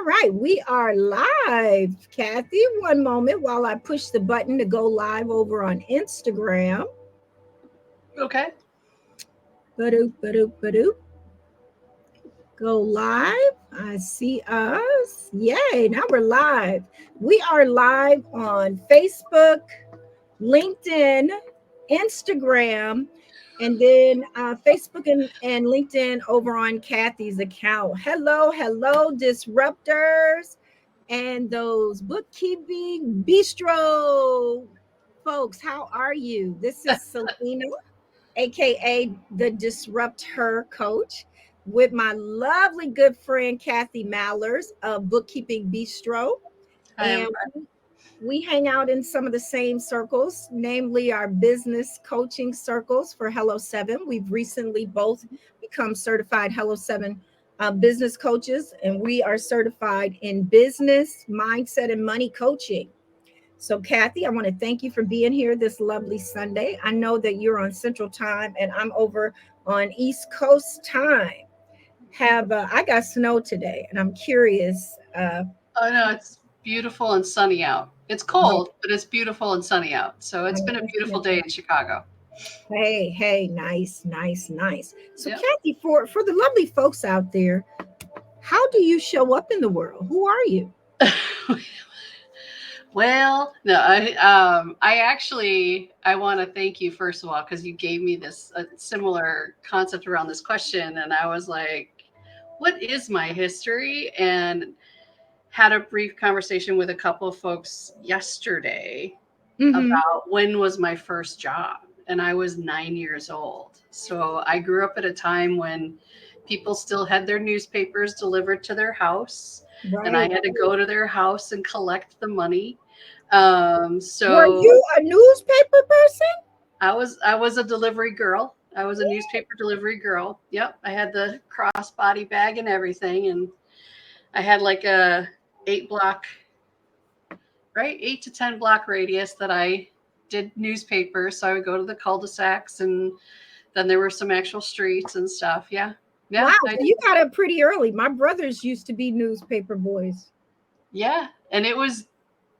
right, we are live, Kathy. One moment while I push the button to go live over on Instagram. Okay. Ba-doop, ba-doop, ba-doop. Go live. I see us. Yay, now we're live. We are live on Facebook, LinkedIn, Instagram, and then Facebook and LinkedIn over on Kathy's account. Hello, hello, disruptors and those bookkeeping bistro folks. How are you? This is Selena, aka the Disrupt Her Coach, with my lovely good friend Cathy Mallers of Bookkeeping Bistro. I am. And we hang out in some of the same circles, namely our business coaching circles for Hello 7. We've recently both become certified Hello 7 business coaches, and we are certified in business, mindset, and money coaching. So, Cathy, I want to thank you for being here this lovely Sunday. I know that you're on Central Time, and I'm over on East Coast time. Have I got snow today, and I'm curious. Oh no, it's beautiful and sunny out. It's cold, but it's beautiful and sunny out. So it's been a beautiful day in Chicago. Hey, hey, nice, nice, nice. So, Yep. Kathy, for the lovely folks out there, how do you show up in the world? Who are you? Well, no, I actually, I want to thank you first of all because you gave me this similar concept around this question, and I was like, "What is my history?" And had a brief conversation with a couple of folks yesterday Mm-hmm. about when was my first job, and I was 9 years old. So I grew up at a time when people still had their newspapers delivered to their house, and I Right. had to go to their house and collect the money. Were So you a newspaper person? I was a delivery girl. I was a newspaper delivery girl. Yep, I had the crossbody bag and everything, and I had like a 8 block, right, 8 to 10 block radius that I did newspapers. So I would go to the cul-de-sacs, and then there were some actual streets and stuff. Yeah, yeah, Wow, I so you got up pretty early. My brothers used to be newspaper boys. yeah, and it was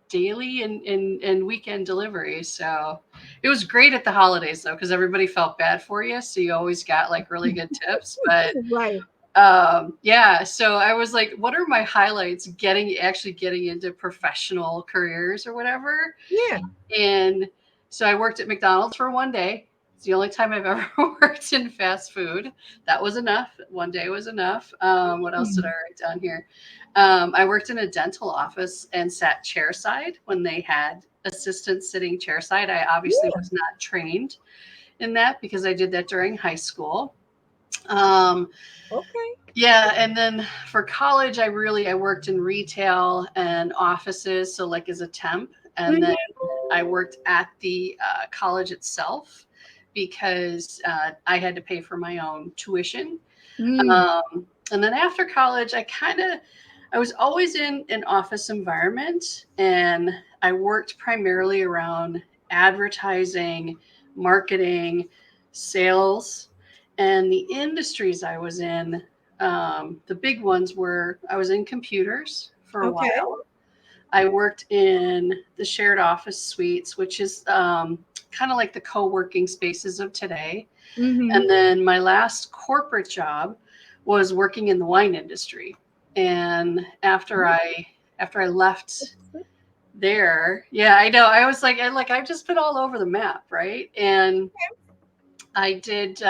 daily and weekend deliveries. So it was great at the holidays though, because everybody felt bad for you. So you always got like really good tips. But Right. yeah, so I was like, what are my highlights getting into professional careers or whatever? Yeah. And so I worked at McDonald's for one day. It's the only time I've ever worked in fast food. That was enough. One day was enough. What else did I write down here? I worked in a dental office and sat chairside when they had assistants sitting chairside. I obviously Yeah. was not trained in that because I did that during high school. Um, Okay. yeah, and then for college, I worked in retail and offices, so like as a temp, and then Mhm. I worked at the college itself because I had to pay for my own tuition. Mm. And then after college, I was always in an office environment, and I worked primarily around advertising, marketing, sales, and the industries I was in. The big ones were I was in computers for a Okay. while. I worked in the shared office suites, which is kind of like the co-working spaces of today. Mm-hmm. And then my last corporate job was working in the wine industry. And after I left there, yeah, I know. I was like I've just been all over the map, right? And I did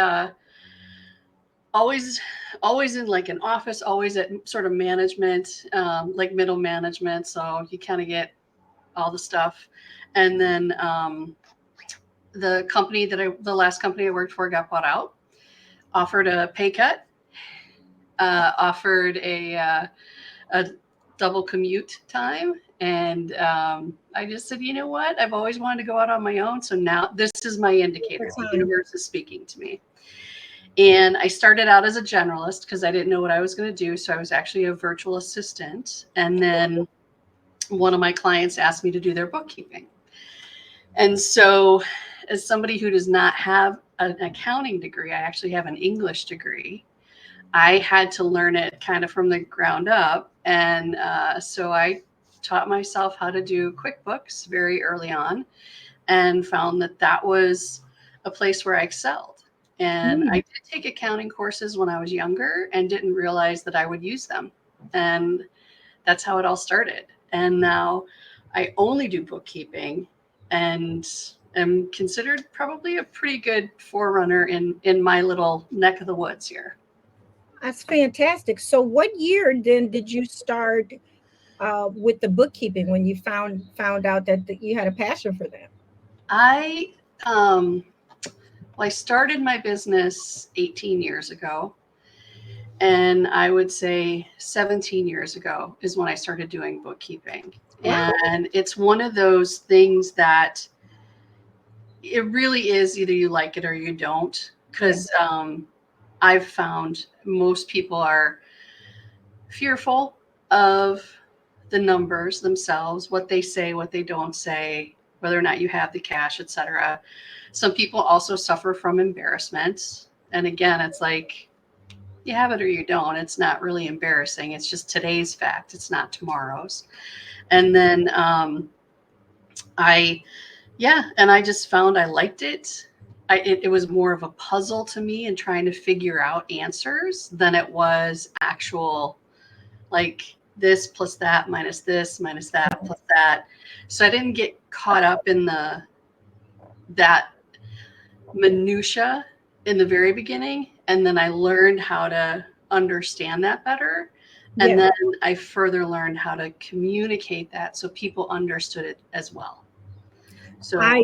always always in like an office, always at sort of management, like middle management. So you kind of get all the stuff. And then the last company I worked for got bought out, offered a pay cut, offered a double commute time. And I just said, you know what? I've always wanted to go out on my own. So now this is my indicator. Good The time. universe is speaking to me. And I started out as a generalist because I didn't know what I was going to do. So I was actually a virtual assistant. And then one of my clients asked me to do their bookkeeping. And so, as somebody who does not have an accounting degree, I actually have an English degree. I had to learn it kind of from the ground up. And so I taught myself how to do QuickBooks very early on and found that that was a place where I excelled. And I Mm, did take accounting courses when I was younger and didn't realize that I would use them. And that's how it all started. And now I only do bookkeeping and am considered probably a pretty good forerunner in my little neck of the woods here. that's fantastic. So, what year then did you start with the bookkeeping when you found out that you had a passion for that? I um, well, I started my business 18 years ago, and I would say 17 years ago is when I started doing bookkeeping. Wow. And it's one of those things that it really is either you like it or you don't. Yeah. Because I've found most people are fearful of the numbers themselves, what they say, what they don't say, whether or not you have the cash, etc. Some people also suffer from embarrassment. And again, it's like you have it or you don't. It's not really embarrassing. It's just today's fact. It's not tomorrow's. And then I, yeah, and I just found I liked it. It was more of a puzzle to me and trying to figure out answers than it was actual, like this plus that minus this minus that plus that. So I didn't get caught up in the that minutia in the very beginning, and then I learned how to understand that better, and Yeah. then I further learned how to communicate that so people understood it as well. I So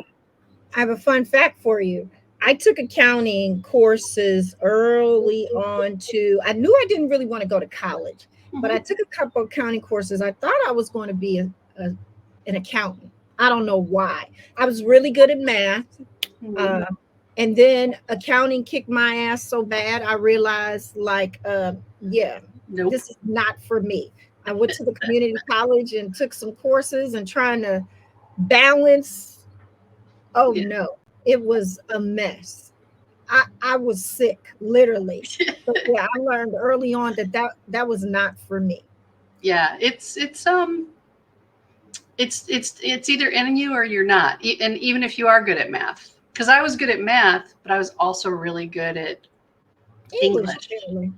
I have a fun fact for you. I took accounting courses early on to, I knew I didn't really want to go to college, but I mhm, took a couple of accounting courses. I thought I was going to be a, an accountant. I don't know why. I was really good at math. mhm, Uh, and then accounting kicked my ass so bad, I realized, like, yeah, nope. this is not for me. I went to the community college and took some courses and trying to balance. Oh Yeah. no, it was a mess. I was sick, literally. But yeah, I learned early on that was not for me. Yeah, it's either in you or you're not. And even if you are good at math, because I was good at math, but I was also really good at English, English. apparently.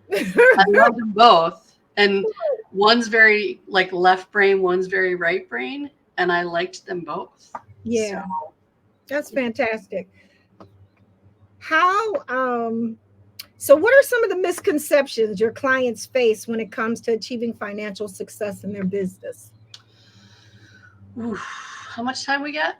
I love them both. And one's very like left brain, one's very right brain, and I liked them both. So Yeah, that's fantastic. How so what are some of the misconceptions your clients face when it comes to achieving financial success in their business? oof, how much time we got?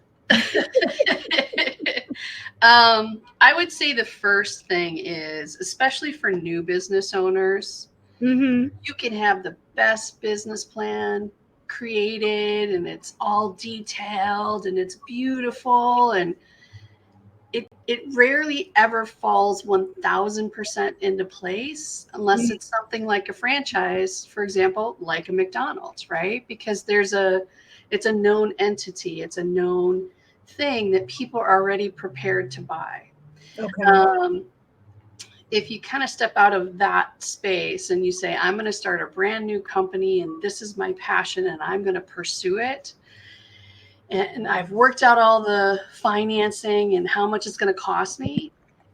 I would say the first thing is, especially for new business owners, Mm-hmm. you can have the best business plan created and it's all detailed and it's beautiful and it rarely ever falls 1000% into place unless it's something like a franchise, for example, like a McDonald's, right? Because it's a known entity, it's a known thing that people are already prepared to buy. Okay. um, if you kind of step out of that space and you say, I'm going to start a brand new company and this is my passion and I'm going to pursue it, and I've worked out all the financing and how much it's going to cost me,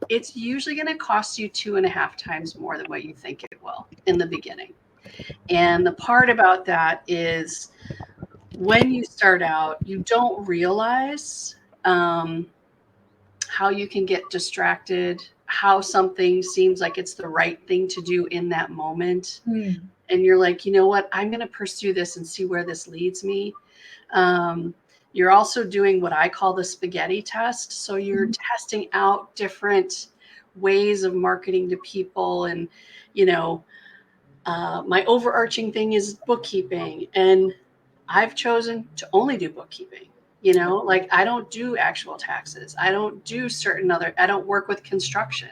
it's usually going to cost you 2.5 times more than what you think it will in the beginning. And the part about that is when you start out, you don't realize um, how you can get distracted, how something seems like it's the right thing to do in that moment. Mm. And you're like, you know what, I'm going to pursue this and see where this leads me. Um, you're also doing what I call the spaghetti test. So you're testing out different ways of marketing to people. And, you know, my overarching thing is bookkeeping. And I've chosen to only do bookkeeping. You know, like I don't do actual taxes. I don't do certain other, I don't work with construction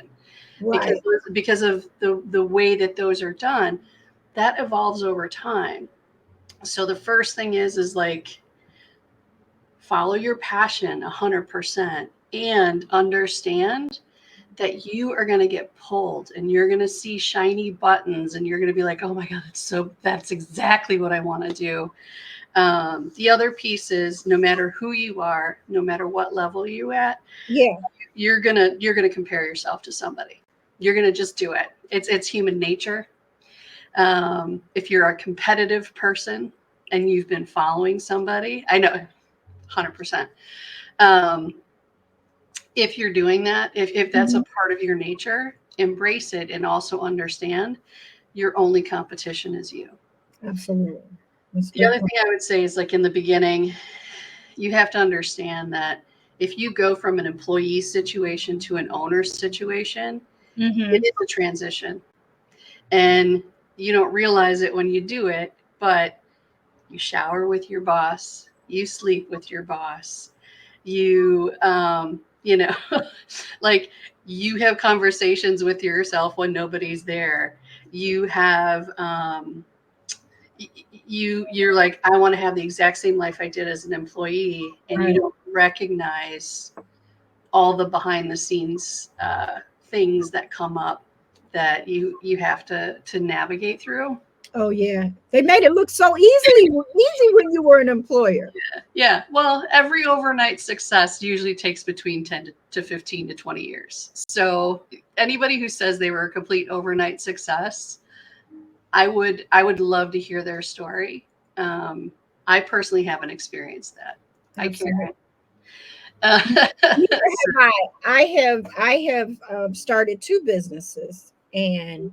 because Right. because of the way that those are done. That evolves over time. So the first thing is like follow your passion 100% and understand that you are going to get pulled and you're going to see shiny buttons and you're going to be like, oh my God, that's exactly what I want to do. The other piece is no matter who you are, no matter what level you're at, Yeah. you're gonna compare yourself to somebody. You're gonna just do it. It's human nature. If you're a competitive person and you've been following somebody, I know, 100%. Um, if you're doing that, if that's a Mhm. part of your nature, embrace it and also understand your only competition is you. Absolutely. That's a The good other point. thing I would say is like in the beginning, you have to understand that if you go from an employee situation to an owner situation, it Mm-hmm. is a transition. And you don't realize it when you do it, but you shower with your boss, you sleep with your boss, you know, like you have conversations with yourself when nobody's there. You have, you're like, I want to have the exact same life I did as an employee, and you Right. don't recognize all the behind the scenes things that come up that you have to navigate through. Oh yeah. They made it look so easy when you were an employer. Yeah, well, every overnight success usually takes between 10 to 15 to 20 years. So anybody who says they were a complete overnight success, I would love to hear their story. um, I personally haven't experienced that. I Absolutely. can't. uh, Neither so, have I. I have started two businesses, and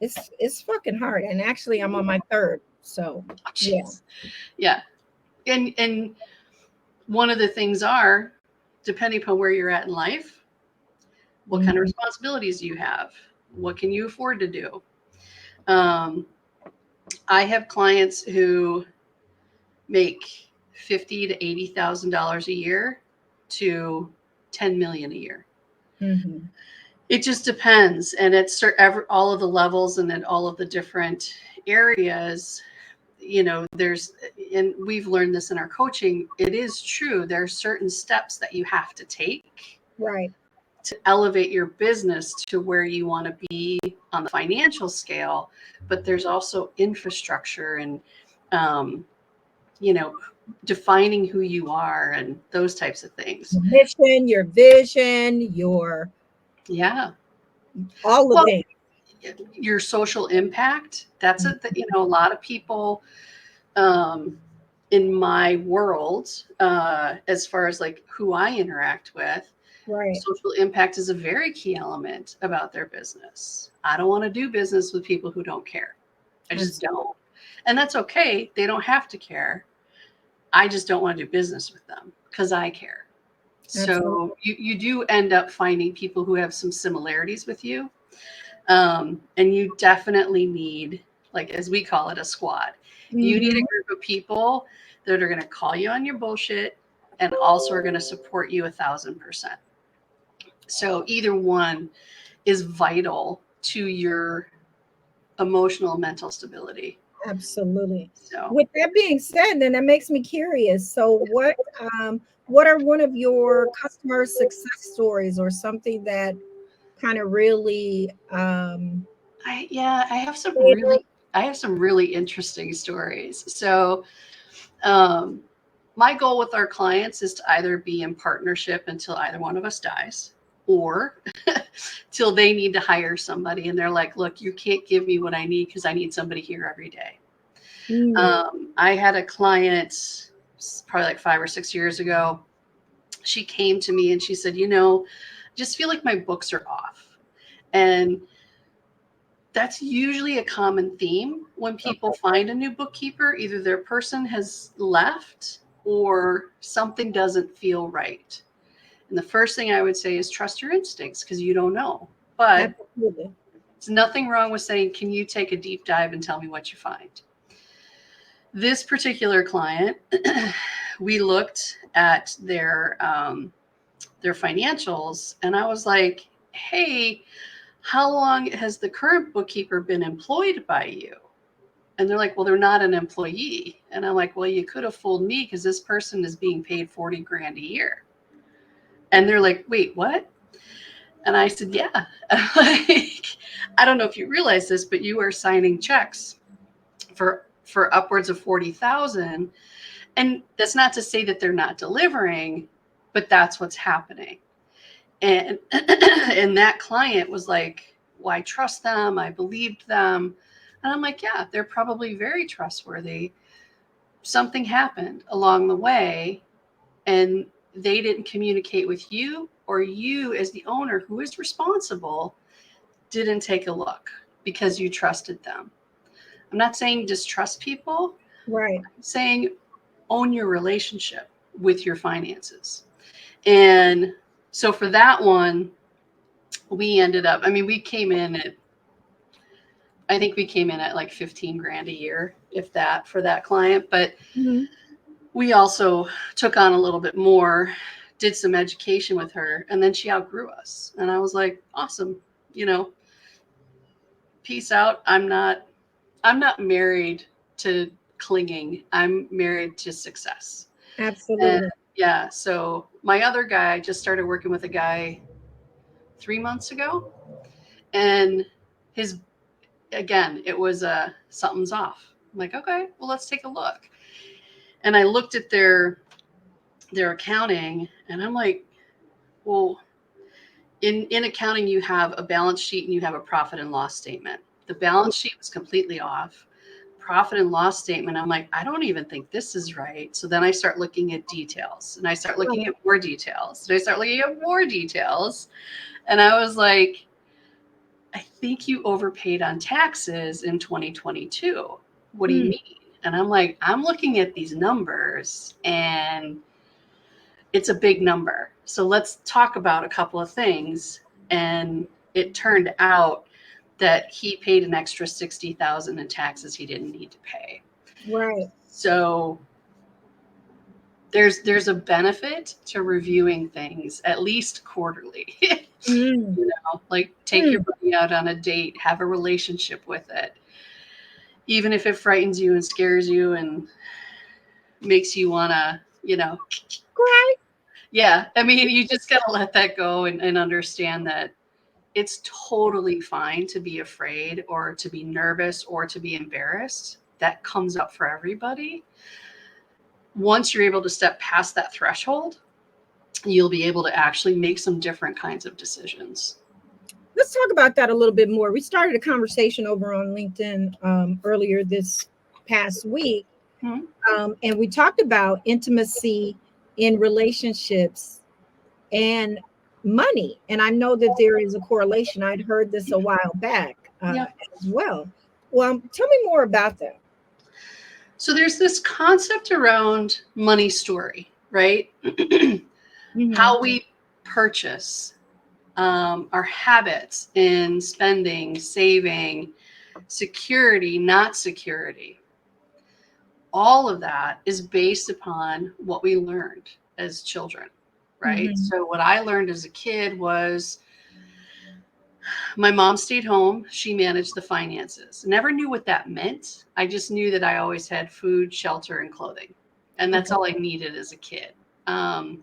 it's fucking hard. And actually, I'm on my third. So oh, yeah. jeez. Yeah, and one of the things are, depending upon where you're at in life, what kind of Mhm. responsibilities do you have? What can you afford to do? Um, I have clients who make 50 to $80,000 a year to 10 million a year. Mhm. It just depends, and it's all of the levels and then all of the different areas. There's, and we've learned this in our coaching. It is true. There are certain steps that you have to take Right. to elevate your business to where you want to be on the financial scale, but there's also infrastructure and um, you know defining who you are and those types of things. Your mission, your vision, your Yeah. all the Well, things. your social impact, that's it. That a lot of people um, in my world, as far as like who I interact with, Right. social impact is a very key element about their business. I don't want to do business with people who don't care. I just Absolutely. don't. And that's okay. They don't have to care. I just don't want to do business with them because I care. Absolutely. So you do end up finding people who have some similarities with you. And you definitely need, like, as we call it, a squad. You need a Hmm. group of people that are going to call you on your bullshit and also are going to support you 1,000%. So either one is vital to your emotional and mental stability. Absolutely. So With that being said, then that makes me curious. So what are one of your customer success stories or something that kind of really I have some really interesting stories. So um, my goal with our clients is to either be in partnership until either one of us dies, or till they need to hire somebody and they're like, look, you can't give me what I need because I need somebody here every day. mm, I had a client probably like 5 or 6 years ago. She came to me and she said, I just feel like my books are off. And that's usually a common theme when people find a new bookkeeper. Either their person has left or something doesn't feel right. And the first thing I would say is trust your instincts because you don't know. But absolutely. there's nothing wrong with saying, can you take a deep dive and tell me what you find? This particular client, we looked at their financials, and I was like, hey, how long has the current bookkeeper been employed by you? And they're like, well, they're not an employee. And I'm like, well, you could have fooled me because this person is being paid 40 grand a year. And they're like, wait, what? And I said, yeah. Like, I don't know if you realize this, but you are signing checks for upwards of 40,000. And that's not to say that they're not delivering, but that's what's happening. And and that client was like, well, I trust them, I believed them. And I'm like, yeah, they're probably very trustworthy. Something happened along the way, and they didn't communicate with you, or you as the owner who is responsible didn't take a look because you trusted them. I'm not saying distrust people. Right. I'm saying own your relationship with your finances. And so for that one, we ended up, I mean, we came in at, I think we came in at like 15 grand a year, if that, for that client. But Mhm. we also took on a little bit more, did some education with her, and then she outgrew us. And I was like, awesome, you know, peace out. I'm not married to clinging. I'm married to success. And Absolutely. yeah, so my other guy, I just started working with a guy 3 months ago, and his, again, it was something's off. I'm like, okay, well, let's take a look. And I looked at their accounting, and I'm like, well, in accounting you have a balance sheet and you have a profit and loss statement. The balance sheet was completely off. Profit and loss statement, I'm like, I don't even think this is right. So then I start looking at details, and I start looking at more details, and I start looking at more details. And I was like, I think you overpaid on taxes in 2022. What do you Mm. mean? And I'm like, I'm looking at these numbers, and it's a big number. So let's talk about a couple of things. And it turned out that he paid an extra 60,000 in taxes he didn't need to pay. Right. So there's a benefit to reviewing things at least quarterly. Mm. Like take your Mm. money out on a date, have a relationship with it, even if it frightens you and scares you and makes you want to, Right. yeah, I mean, you just got to let that go, and understand that it's totally fine to be afraid or to be nervous or to be embarrassed. That comes up for everybody. Once you're able to step past that threshold, you'll be able to actually make some different kinds of decisions. Let's talk about that a little bit more. We started a conversation over on LinkedIn earlier this past week, Hmm. and we talked about intimacy in relationships and money. And I know that there is a correlation. I'd heard this a while back Yeah. as well. Well, tell me more about that. So there's this concept around money story, right? Hmm. How we purchase, our habits in spending, saving, security, not security. All of that is based upon what we learned as children, right? Hmm. So, what I learned as a kid was my mom stayed home. She managed the finances. Never knew what that meant. I just knew that I always had food, shelter, and clothing. And that's Okay. all I needed as a kid. Um,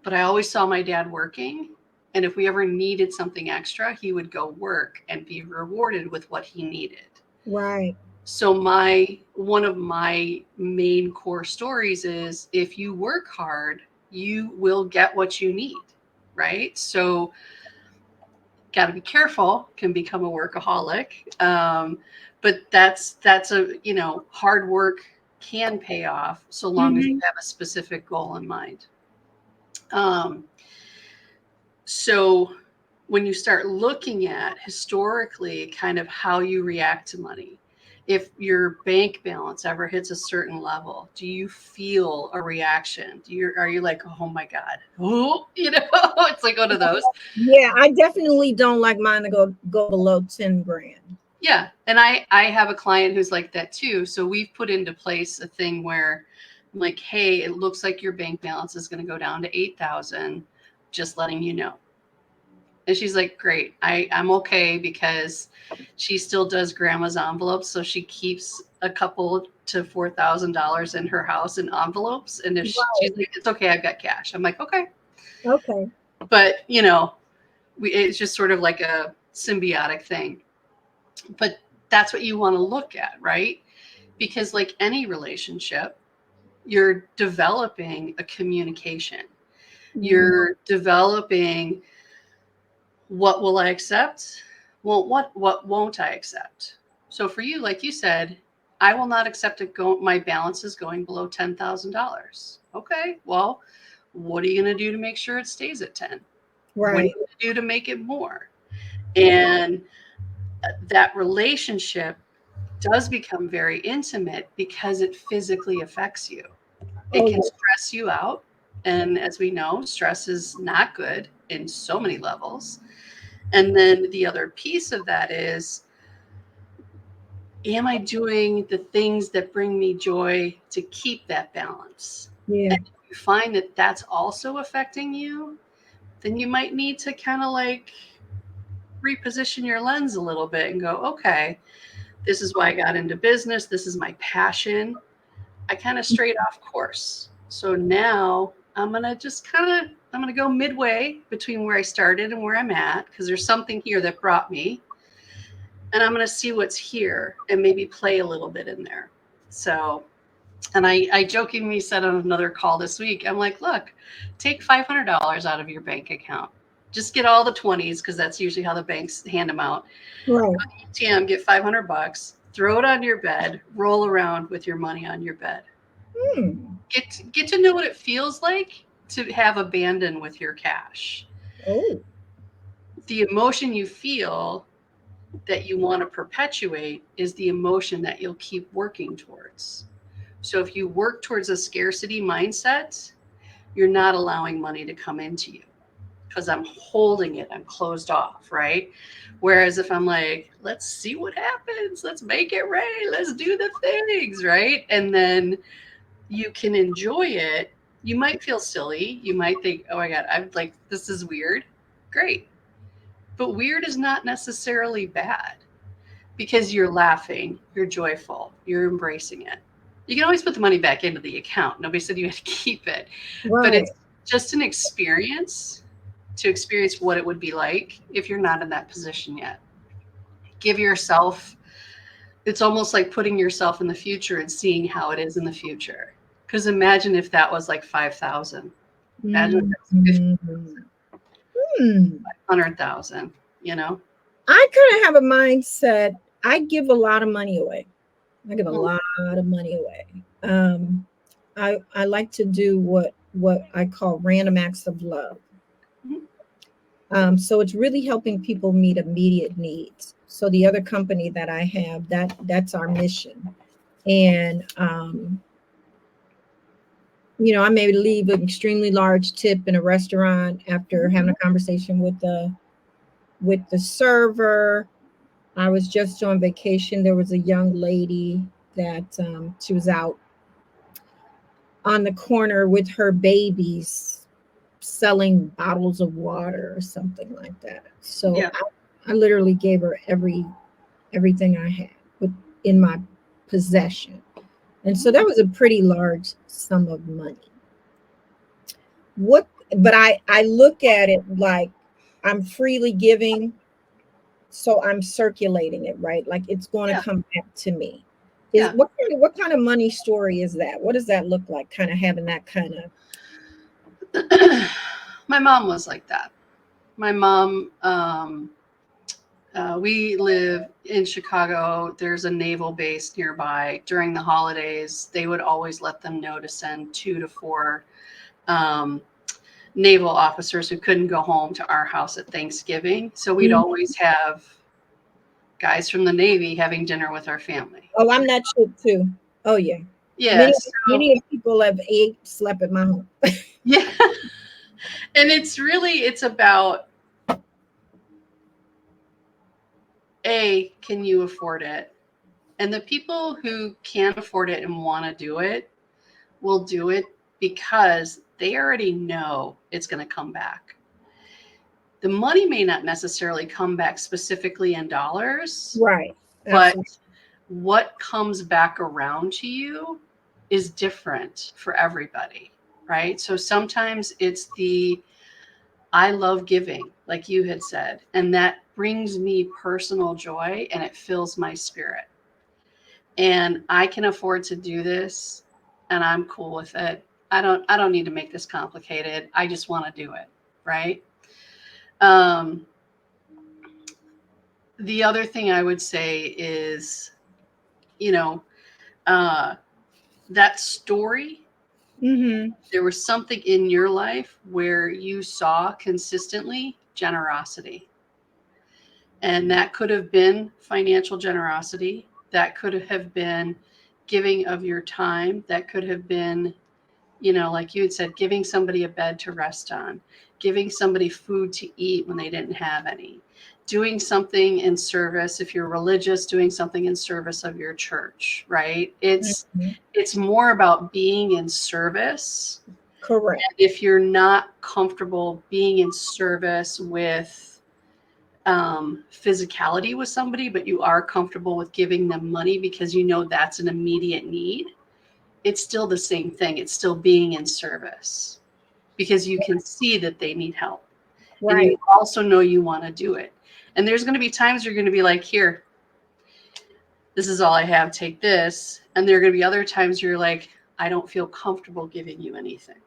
but I always saw my dad working. And if we ever needed something extra, he would go work and be rewarded with what he needed. Right. So my one of my main core stories is if you work hard, you will get what you need, right? So got to be careful, can become a workaholic. But that's a, hard work can pay off so long as you Hmm. have a specific goal in mind. Um, so when you start looking at historically kind of how you react to money, if your bank balance ever hits a certain level, do you feel a reaction? Are you like, oh my God, oh, it's like one of those. Yeah, I definitely don't like mine to go below 10 grand. Yeah, and I have a client who's like that too. So we've put into place a thing where I'm like, hey, it looks like your bank balance is going to go down to 8,000. Just letting you know. And she's like, great. I'm okay because she still does grandma's envelopes. So she keeps a couple to $4,000 in her house in envelopes. And if she's Right. like, it's okay, I've got cash. I'm like, okay. Okay. But, it's just sort of like a symbiotic thing. But that's what you want to look at, right? Because like any relationship, you're developing a communication. Mm. You're developing, what will I accept? Well, what won't I accept? So for you, like you said, I will not accept my balance is going below $10,000. Okay, well, what are you going to do to make sure it stays at 10? What are you Right. going to do to make it more? And that relationship does become very intimate because it physically affects you. It Oh can yeah. stress you out. And as we know, stress is not good in so many levels. And then the other piece of that is, am I doing the things that bring me joy to keep that balance? Yeah. And if you find that that's also affecting you, then you might need to kind of like reposition your lens a little bit and go, okay, this is why I got into business. This is my passion. I kind of strayed off course. So now I'm going to just I'm going to go midway between where I started and where I'm at, because there's something here that brought me, and I'm going to see what's here and maybe play a little bit in there. So, and I jokingly said on another call this week, I'm like, look, take $500 out of your bank account. Just get all the 20s, because that's usually how the banks hand them out. Right. ATM, get $500, throw it on your bed, roll around with your money on your bed. Hmm. Get to know what it feels like to have abandon with your cash. Oh. The emotion you feel that you want to perpetuate is the emotion that you'll keep working towards. So if you work towards a scarcity mindset, you're not allowing money to come into you, because I'm holding it, I'm closed off, right? Whereas if I'm like, let's see what happens, let's make it rain, let's do the things, right? And then you can enjoy it. You might feel silly. You might think, oh my God, I'm like, this is weird. Great. But weird is not necessarily bad, because you're laughing, you're joyful, you're embracing it. You can always put the money back into the account. Nobody said you had to keep it, but Right. it's just an experience to experience what it would be like if you're not in that position yet. Give yourself, it's almost like putting yourself in the future and seeing how it is in the future. Because imagine if that was like 5,000. Imagine if that's Mm-hmm. Hmm. 100,000, you know? I kind of have a mindset. I give a lot of money away. I give a Mm, lot of money away. I like to do what I call random acts of love. mhm. So it's really helping people meet immediate needs. So the other company that I have, that's our mission. And I may leave an extremely large tip in a restaurant after having a conversation with the server. I was just on vacation. There was a young lady that she was out on the corner with her babies selling bottles of water or something like that. So Yeah. I literally gave her everything I had in my possession. And so that was a pretty large sum of money. What but I look at it like I'm freely giving, so I'm circulating it, right? Like it's going to Yeah. come back to me. Is Yeah. what kind of money story is that? What does that look like? Kind of having that kind of. My mom was like that. My mom, we live in Chicago. There's a naval base nearby. During the holidays, they would always let them know to send 2 to 4 um, naval officers who couldn't go home to our house at Thanksgiving. So we'd Mhm. always have guys from the Navy having dinner with our family. Oh, I'm not sure too. Oh yeah. Yeah. Many So, many people have ate slept at my home. yeah. And it's about, A, can you afford it? And the people who can afford it and want to do it will do it because they already know it's going to come back. The money may not necessarily come back specifically in dollars, Right. but Absolutely. what comes back around to you is different for everybody, right? So sometimes it's the I love giving, like you had said, and that brings me personal joy and it fills my spirit. And I can afford to do this and I'm cool with it. I don't need to make this complicated. I just want to do it, right? Um, the other thing I would say is, you know, uh, that story, Mm-hmm. there was something in your life where you saw consistently generosity. And that could have been financial generosity. That could have been giving of your time. That could have been, like you had said, giving somebody a bed to rest on, giving somebody food to eat when they didn't have any, doing something in service. If you're religious, doing something in service of your church, right? Mm-hmm. It's more about being in service. Correct. And if you're not comfortable being in service with physicality with somebody, but you are comfortable with giving them money because you know that's an immediate need, it's still the same thing. It's still being in service because you can see that they need help and you Right. also know you want to do it. And there's going to be times you're going to be like, here, this is all I have, take this. And there are going to be other times you're like, I don't feel comfortable giving you anything.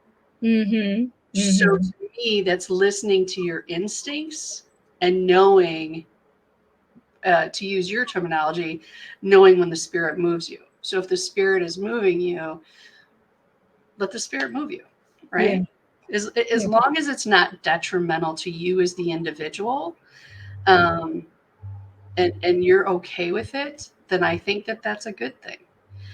Mm-hmm. So Mm-hmm. to me, that's listening to your instincts and knowing, to use your terminology, knowing when the spirit moves you. So if the spirit is moving you, let the spirit move you, Yeah. right? As Yeah. long as it's not detrimental to you as the individual, um, and you're okay with it, then I think that that's a good thing.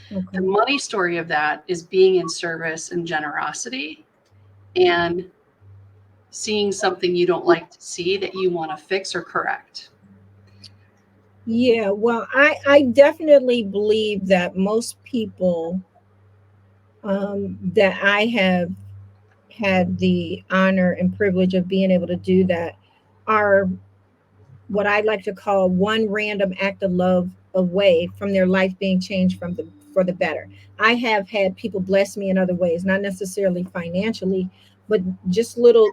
The Okay. money story of that is being in service and generosity and seeing something you don't like to see that you want to fix or correct. Yeah. Well, I definitely believe that most people that I have had the honor and privilege of being able to do that are what I like to call one random act of love away from their life being changed from the for the better. I have had people bless me in other ways, not necessarily financially, but just little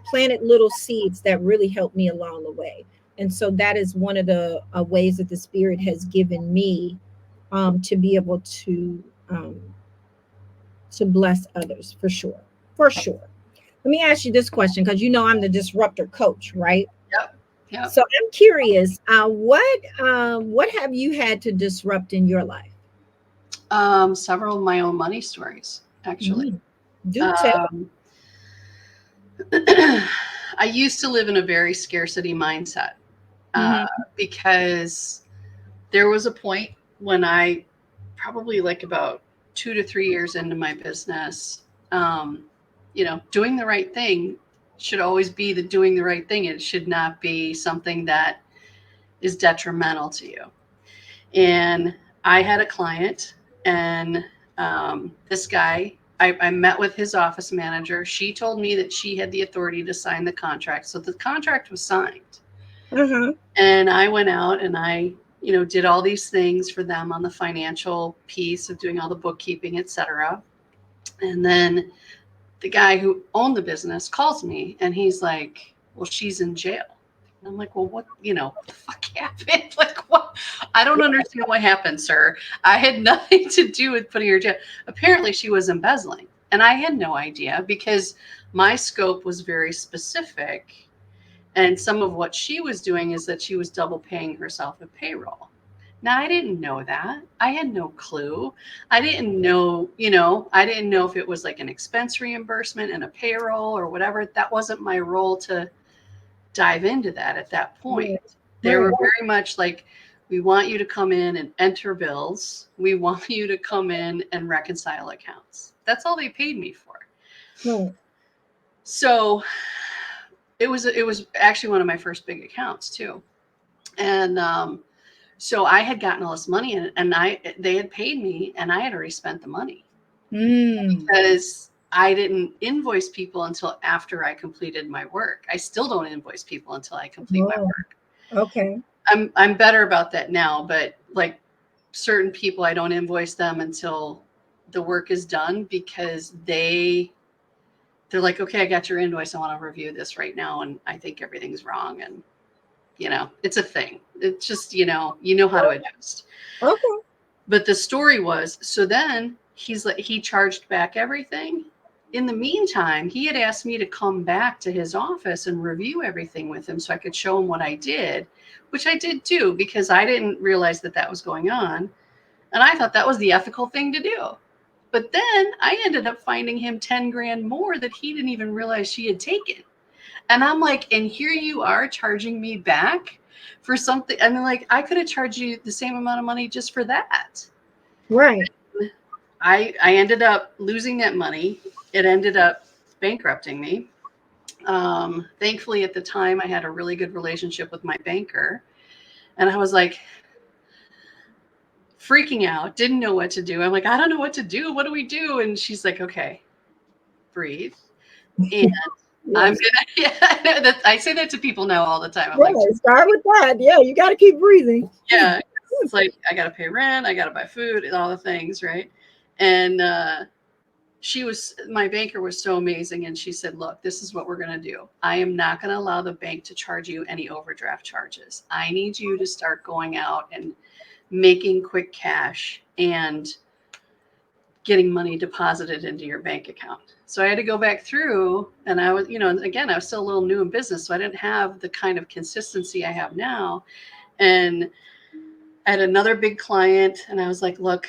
planted little seeds that really helped me along the way. And so that is one of the ways that the spirit has given me to be able um, to bless others for sure. For sure. Let me ask you this question because you know I'm the disruptor coach, right? Yep. Yep. So I'm curious, what have you had to disrupt in your life? Several of my own money stories, actually. Mm, do tell. Um, I used to live in a very scarcity mindset, uh, Hmm. because there was a point when I, probably like about 2 to 3 years into my business, um, doing the right thing should always be the doing the right thing. It should not be something that is detrimental to you. And I had a client, and this guy, I met with his office manager. She told me that she had the authority to sign the contract. So the contract was signed. Uh-huh. And I went out and I, did all these things for them on the financial piece of doing all the bookkeeping, etc. And then the guy who owned the business calls me and he's like, well, she's in jail. And I'm like, well, what the fuck happened? Like, what? I don't understand what happened, sir. I had nothing to do with putting her in jail. Apparently, she was embezzling. And I had no idea because my scope was very specific. And some of what she was doing is that she was double paying herself a payroll. Now, I didn't know that. I had no clue. I didn't know if it was like an expense reimbursement and a payroll or whatever. That wasn't my role to dive into that at that point. Right. They were Right. very much like, we want you to come in and enter bills. We want you to come in and reconcile accounts. That's all they paid me for. Right. So it was actually one of my first big accounts too. And so I had gotten all this money and they had paid me and I had already spent the money Mm. because I didn't invoice people until after I completed my work. I still don't invoice people until I complete my Oh, work. okay. I'm better about that now, but like certain people, I don't invoice them until the work is done because they they're like, okay, I got your invoice. I want to review this right now. And I think everything's wrong. And, it's a thing. It's just, you know how to adjust. Okay. But the story was, so then he's like, he charged back everything. In the meantime, he had asked me to come back to his office and review everything with him so I could show him what I did, which I did too, because I didn't realize that that was going on. And I thought that was the ethical thing to do. But then I ended up finding him 10 grand more that he didn't even realize she had taken. And I'm like, and here you are charging me back for something. And like, I could have charged you the same amount of money just for that. Right. I ended up losing that money. It ended up bankrupting me. Thankfully, at the time, I had a really good relationship with my banker. And I was like freaking out, didn't know what to do. I'm like, I don't know what to do. What do we do? And she's like, okay, breathe. And I'm Yes. gonna, yeah, I say that to people now all the time. I'm like, Yeah. Start with that. Yeah. You got to keep breathing. yeah, it's like I gotta pay rent, I gotta buy food, and all the things, right? And my banker was so amazing, and she said, "Look, this is what we're gonna do. I am not gonna allow the bank to charge you any overdraft charges. I need you to start going out and making quick cash and getting money deposited into your bank account." So I had to go back through, and I was, again, I was still a little new in business, so I didn't have the kind of consistency I have now. And I had another big client, and I was like, look,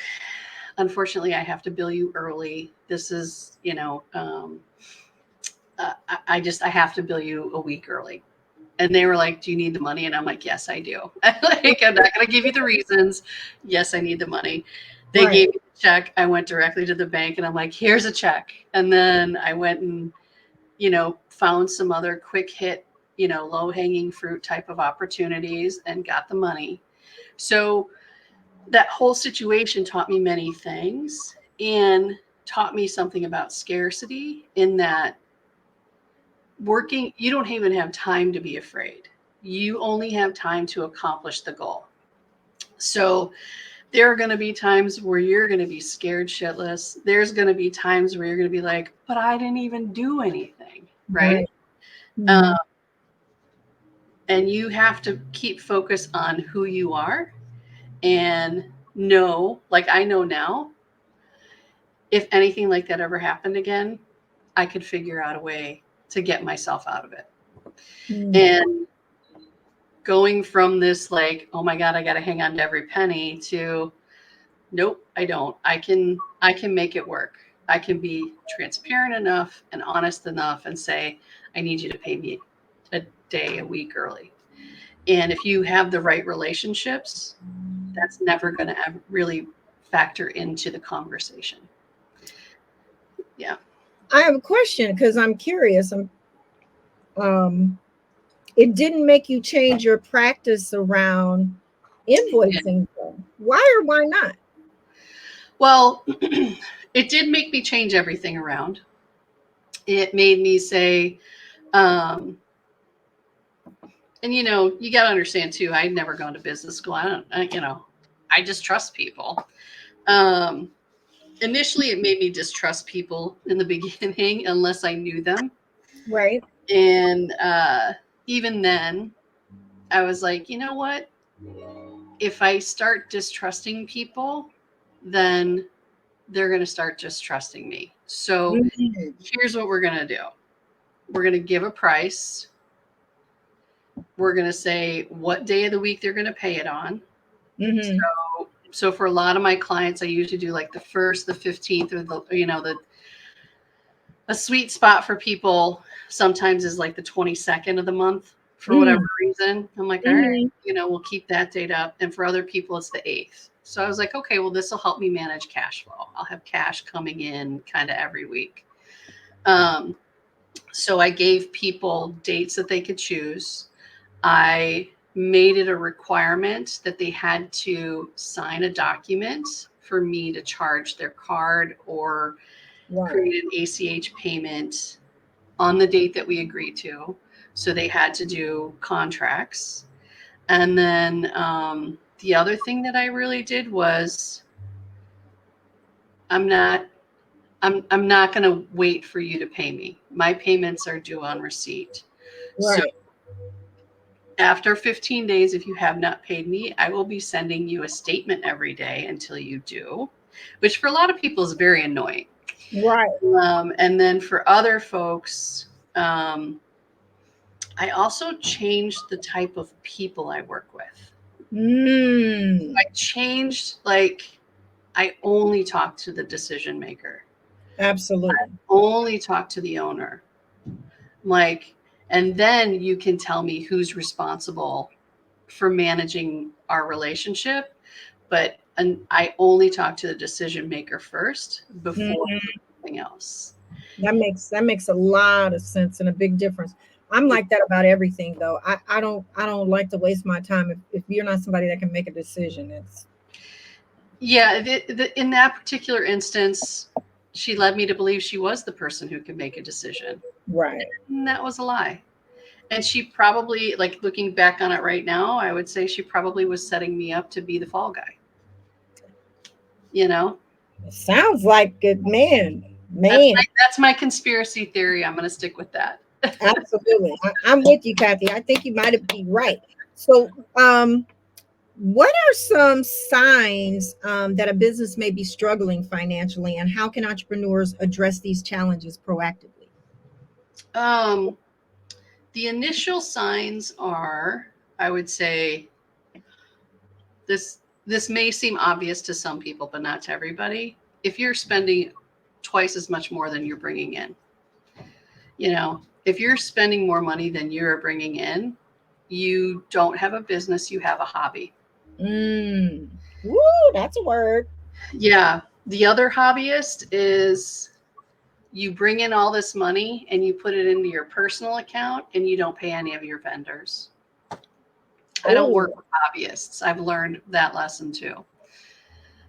unfortunately, I have to bill you early. This is, I have to bill you a week early. And they were like, do you need the money? And I'm like, yes, I do. Like, I'm not going to give you the reasons. Yes, I need the money. They Right. gave me the check. I went directly to the bank, and I'm like, here's a check. And then I went and, found some other quick hit, low hanging fruit type of opportunities and got the money. So that whole situation taught me many things and taught me something about scarcity, in that working, you don't even have time to be afraid. You only have time to accomplish the goal. So there are going to be times where you're going to be scared shitless. There's going to be times where you're going to be like, but I didn't even do anything. Right. Right. Uh, Mhm. and you have to keep focus on who you are and know, like I know now, if anything like that ever happened again, I could figure out a way to get myself out of it. Mhm. And going from this, like, oh my God, I got to hang on to every penny, to nope, I don't. I can make it work. I can be transparent enough and honest enough and say, I need you to pay me a day, a week early. And if you have the right relationships, that's never going to really factor into the conversation. Yeah. I have a question because I'm curious. Um, it didn't make you change your practice around Yeah. invoicing, though. Why or why not? Well, it did make me change everything around. It made me say, um, and you got to understand too, I'd never gone to business school. I just trust people. Um, Initially, it made me distrust people in the beginning unless I knew them. Right. And even then, I was like, you know what? If I start distrusting people, then they're going to start distrusting me. So Mhm. here's what we're going to do: we're going to give a price. We're going to say what day of the week they're going to pay it on. Mhm. So for a lot of my clients, I usually do like the first, the 15th, or the a sweet spot for people sometimes is like the 22nd of the month for whatever Mhm. reason. I'm like, all right, Mhm. we'll keep that date up. And for other people, it's the 8th. So I was like, okay, well, this will help me manage cash flow. I'll have cash coming in kind of every week. Um, so I gave people dates that they could choose. I made it a requirement that they had to sign a document for me to charge their card or Right. create an ACH payment on the date that we agreed to. So they had to do contracts. And then the other thing that I really did was, I'm not I'm not going to wait for you to pay me. My payments are due on receipt. So Right. after 15 days, if you have not paid me, I will be sending you a statement every day until you do, which for a lot of people is very annoying. Right. And then for other folks, um, I also changed the type of people I work with. Mm, I changed, like, I only talk to the decision maker, absolutely. only talk to the owner. Like, and then you can tell me who's responsible for managing our relationship. But and I only talk to the decision maker first before Mhm. anything else. That makes a lot of sense and a big difference. I'm like that about everything though. I don't like to waste my time if you're not somebody that can make a decision. It's Yeah, in that particular instance, she led me to believe she was the person who could make a decision. right. And that was a lie. And she probably, like looking back on it right now, I would say she probably was setting me up to be the fall guy. You know, It sounds like it, man. that's Man, my conspiracy theory. I'm going to stick with that. absolutely. I'm with you, Kathy. I think you might be right. So, what are some signs that a business may be struggling financially, and how can entrepreneurs address these challenges proactively? Um, the initial signs are, I would say, this may seem obvious to some people, but not to everybody. If you're spending twice as much more than you're bringing in, if you're spending more money than you're bringing in, you don't have a business, you have a hobby. Mm. Woo, that's a word. Yeah. The other hobbyist is you bring in all this money and you put it into your personal account and you don't pay any of your vendors. I don't work Oh, with hobbyists. I've learned that lesson too.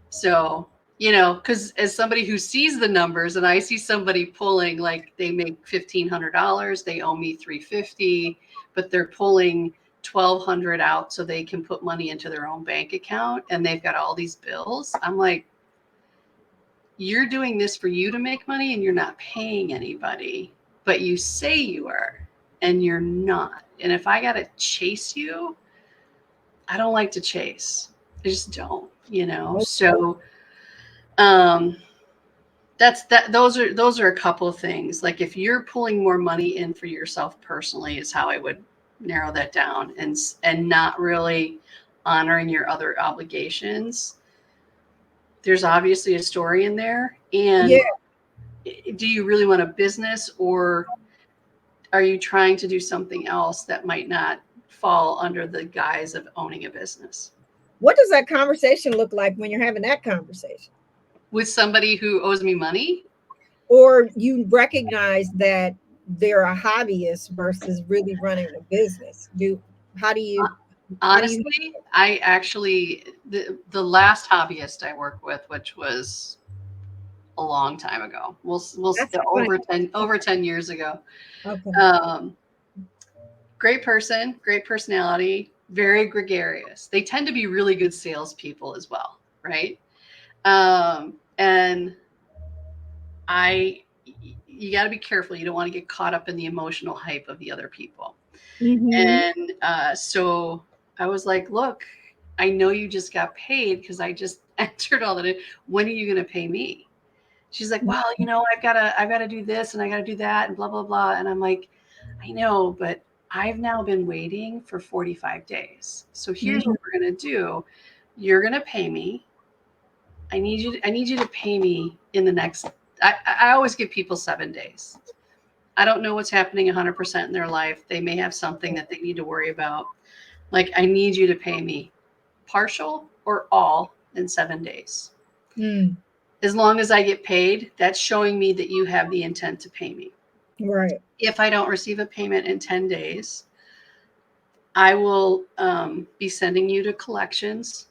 So, because as somebody who sees the numbers and I see somebody pulling, like they make $1,500, they owe me 350, but they're pulling 1,200 out so they can put money into their own bank account and they've got all these bills. I'm like, you're doing this for you to make money and you're not paying anybody, but you say you are and you're not. And if I got to chase you, I don't like to chase. I just don't, So, um, those are a couple of things. Like if you're pulling more money in for yourself personally is how I would narrow that down, and not really honoring your other obligations. There's obviously a story in there. yeah. And do you really want a business, or are you trying to do something else that might not fall under the guise of owning a business What does that conversation look like when you're having that conversation? with somebody who owes me money? Or you recognize that they're a hobbyist versus really running a business. How do you how do you Honestly, I actually, the last hobbyist I worked with, which was a long time ago, we'll that's fine. over 10 years ago. Okay. Um, Great person, great personality, very gregarious. They tend to be really good salespeople as well, right? And I, you got to be careful. You don't want to get caught up in the emotional hype of the other people. Mm-hmm. And so I was like, look, I know you just got paid because I just entered all that in. When are you going to pay me? She's like, well, I've got to do this and I got to do that and blah, blah, blah. And I'm like, I know, but I've now been waiting for 45 days. So here's Mm-hmm. what we're going to do. You're going to pay me. I need you to pay me in the next, I always give people 7 days. I don't know what's happening 100% in their life. They may have something that they need to worry about. Like, I need you to pay me partial or all in 7 days. Mm. As long as I get paid, that's showing me that you have the intent to pay me. Right. If I don't receive a payment in 10 days, I will be sending you to collections,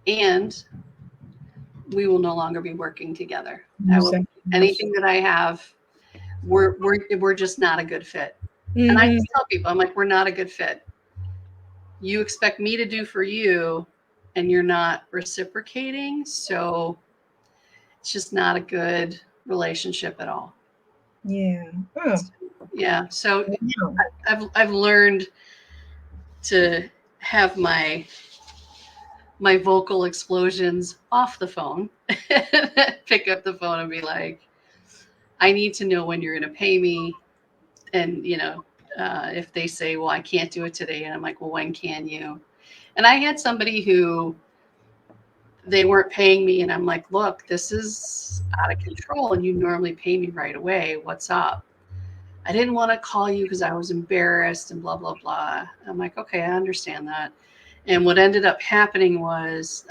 and we will no longer be working together. You I will, said anything that I have, we're just not a good fit. And I mm-hmm. just tell people, I'm like, we're not a good fit. You expect me to do for you, and you're not reciprocating. So it's just not a good. relationship at all. Yeah. Oh, Yeah. So wow. I've learned to have my vocal explosions off the phone. Pick up the phone and be like, I need to know when you're going to pay me. And, if they say, well, I can't do it today. And I'm like, well, when can you? And I had somebody who they weren't paying me. And I'm like, look, this is out of control. And you normally pay me right away. What's up? I didn't want to call you because I was embarrassed and blah, blah, blah. I'm like, okay, I understand that. And what ended up happening was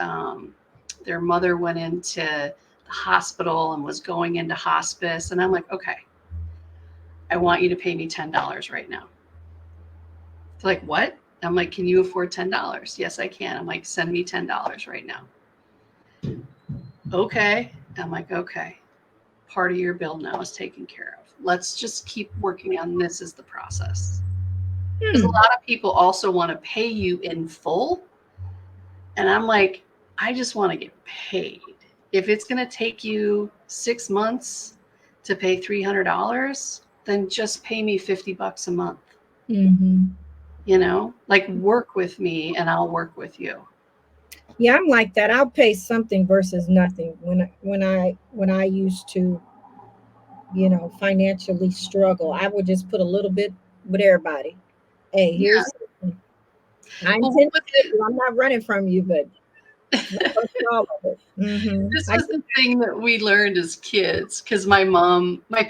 their mother went into the hospital and was going into hospice. And I'm like, okay, I want you to pay me $10 right now. They're like, what? I'm like, can you afford $10? Yes, I can. I'm like, send me $10 right now. Okay. I'm like, okay. Part of your bill now is taken care of. Let's just keep working on this as the process. Because a Hmm. lot of people also want to pay you in full. And I'm like, I just want to get paid. If it's going to take you 6 months to pay $300, then just pay me $50 a month. Mm-hmm. Like work with me and I'll work with you. Yeah, I'm like that. I'll pay something versus nothing. When I used to, financially struggle, I would just put a little bit with everybody. Hey, Yeah. here's I Well, intend to pay you. I'm not running from you, but not gonna be all of it. this I was the thing that we learned as kids because my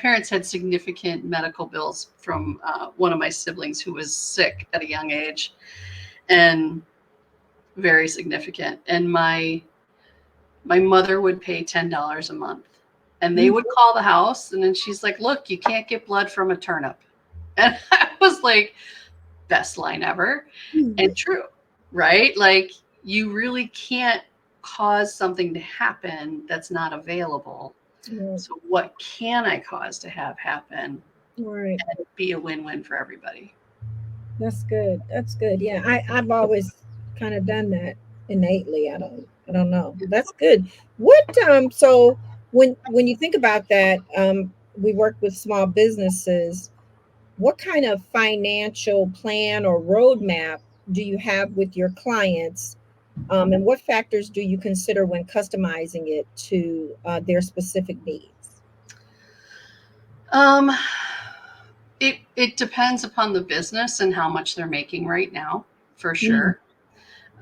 parents had significant medical bills from one of my siblings who was sick at a young age and very significant. And my mother would pay $10 a month and they would call the house and then she's like, look, you can't get blood from a turnip. And I was like, best line ever and true, right? Like you really can't cause something to happen that's not available. Right, So what can I cause to have happen right. and be a win-win for everybody? That's good. That's good. Yeah, I've always kind of done that innately. I don't know. That's good. What so when you think about that, we work with small businesses. What kind of financial plan or roadmap do you have with your clients? And what factors do you consider when customizing it to their specific needs? Um, it depends upon the business and how much they're making right now, for Mm, sure.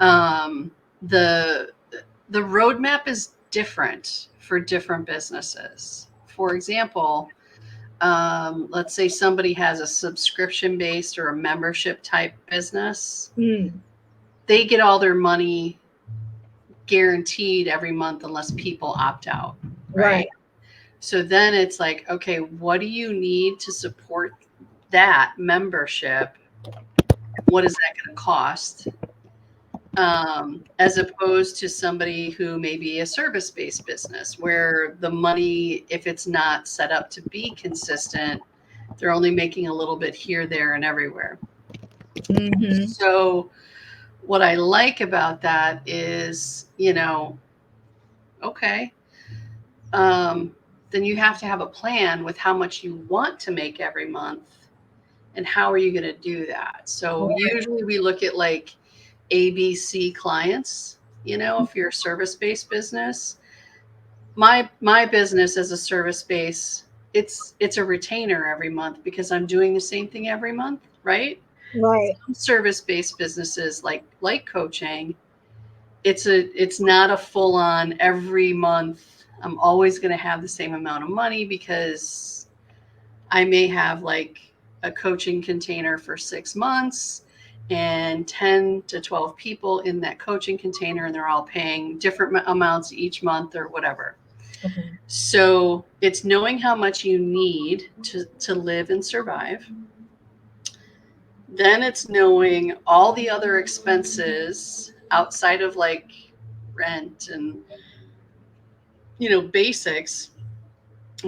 Um, the the roadmap is different for different businesses. For example, let's say somebody has a subscription based or a membership type business, mm, they get all their money guaranteed every month unless people opt out, right? right. So then it's like, okay, what do you need to support that membership? What is that going to cost? As opposed to somebody who may be a service based business where the money, if it's not set up to be consistent, they're only making a little bit here, there, and everywhere. Mm-hmm. So, what I like about that is, okay, um, then you have to have a plan with how much you want to make every month and how are you going to do that. So, usually we look at like ABC clients, if you're a service based business. My business as a service base, it's a retainer every month because I'm doing the same thing every month, right? Right. Some service based businesses like coaching, it's not a full on every month I'm always going to have the same amount of money because I may have like a coaching container for 6 months and 10 to 12 people in that coaching container and they're all paying different amounts each month or whatever. Okay. So it's knowing how much you need to live and survive. Then it's knowing all the other expenses outside of like rent and basics,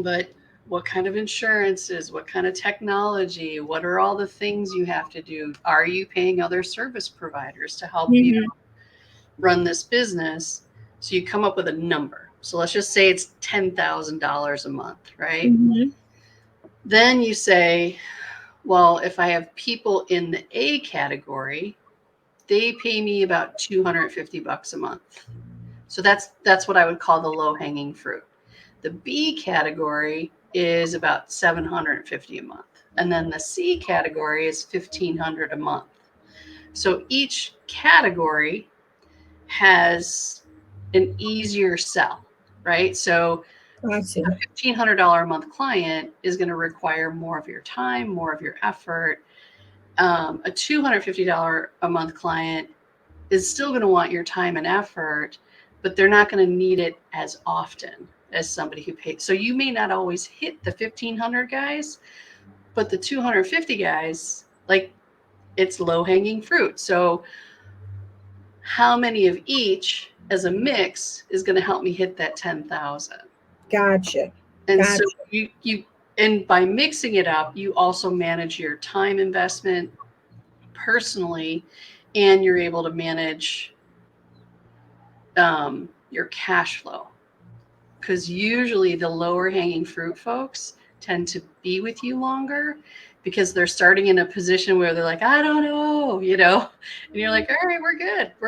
but what kind of insurances, what kind of technology, what are all the things you have to do? Are you paying other service providers to help you Mm-hmm. run this business? So you come up with a number. So let's just say it's $10,000 a month, right? Mm-hmm. Then you say, well, if I have people in the A category, they pay me about 250 bucks a month. So that's what I would call the low hanging fruit. The B category is about 750 a month. And then the C category is 1500 a month. So each category has an easier sell, right? So I see. a $1,500 a month client is going to require more of your time, more of your effort. A $250 a month client is still going to want your time and effort, but they're not going to need it as often as somebody who pays. So you may not always hit the 1,500 guys, but the 250 guys, like, it's low hanging fruit. So how many of each as a mix is going to help me hit that 10,000? Gotcha. And so Gotcha. and by mixing it up, you also manage your time investment personally, and you're able to manage your cash flow, because usually the lower hanging fruit folks tend to be with you longer because they're starting in a position where they're like, I don't know, and you're like, all right, we're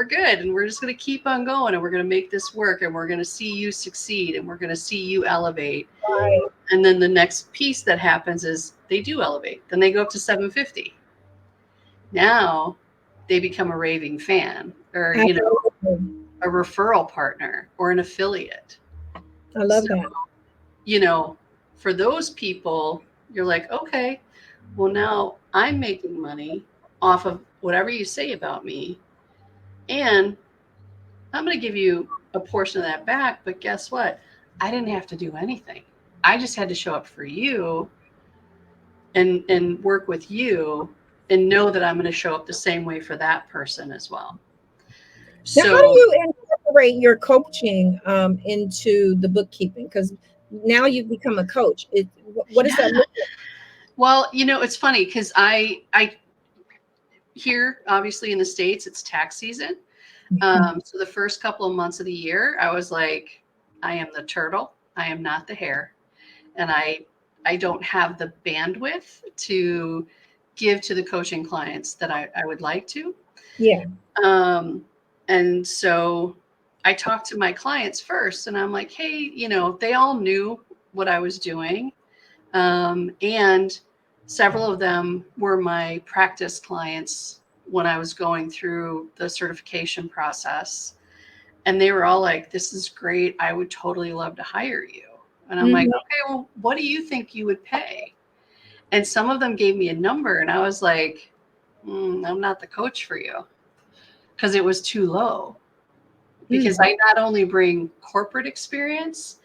good, and we're just going to keep on going, and we're going to make this work, and we're going to see you succeed, and we're going to see you elevate. Right. And then the next piece that happens is they do elevate, then they go up to 750. Now they become a raving fan, or Absolutely. a referral partner or an affiliate. I love So, that. you know, for those people, you're like, okay, well, now I'm making money off of whatever you say about me. And I'm going to give you a portion of that back. But guess what? I didn't have to do anything. I just had to show up for you and work with you and know that I'm going to show up the same way for that person as well. Now, how do So, you incorporate your coaching into the bookkeeping? Because now you've become a coach. What does yeah. that look Well, it's funny because I here, obviously in the States, it's tax season. like? So the first couple of months of the year, I was like, I am the turtle. I am not the hare. And I don't have the bandwidth to give to the coaching clients that I would like to. Yeah. Um, and so I talked to my clients first, and I'm like, hey, they all knew what I was doing. And several of them were my practice clients when I was going through the certification process. And they were all like, this is great. I would totally love to hire you. And I'm like, Mhm. okay, well, what do you think you would pay? And some of them gave me a number, and I was like, I'm not the coach for you, because it was too low. Because Mm. I not only bring corporate experience,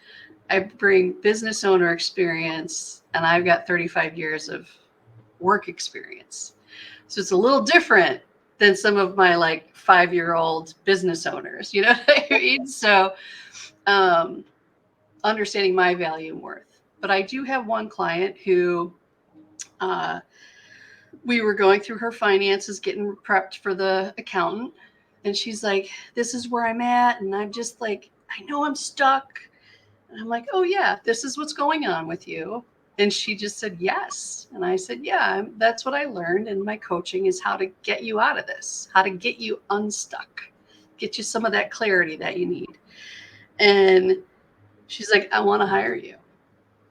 I bring business owner experience, and I've got 35 years of work experience. So it's a little different than some of my like 5-year-old business owners, you know what I mean? So um, understanding my value and worth. But I do have one client who uh, we were going through her finances, getting prepped for the accountant. And she's like, this is where I'm at. And I'm just like, I know I'm stuck. And I'm like, oh, yeah, this is what's going on with you. And she just said, yes. And I said, yeah, that's what I learned in my coaching, is how to get you out of this, how to get you unstuck, get you some of that clarity that you need. And she's like, I want to hire you.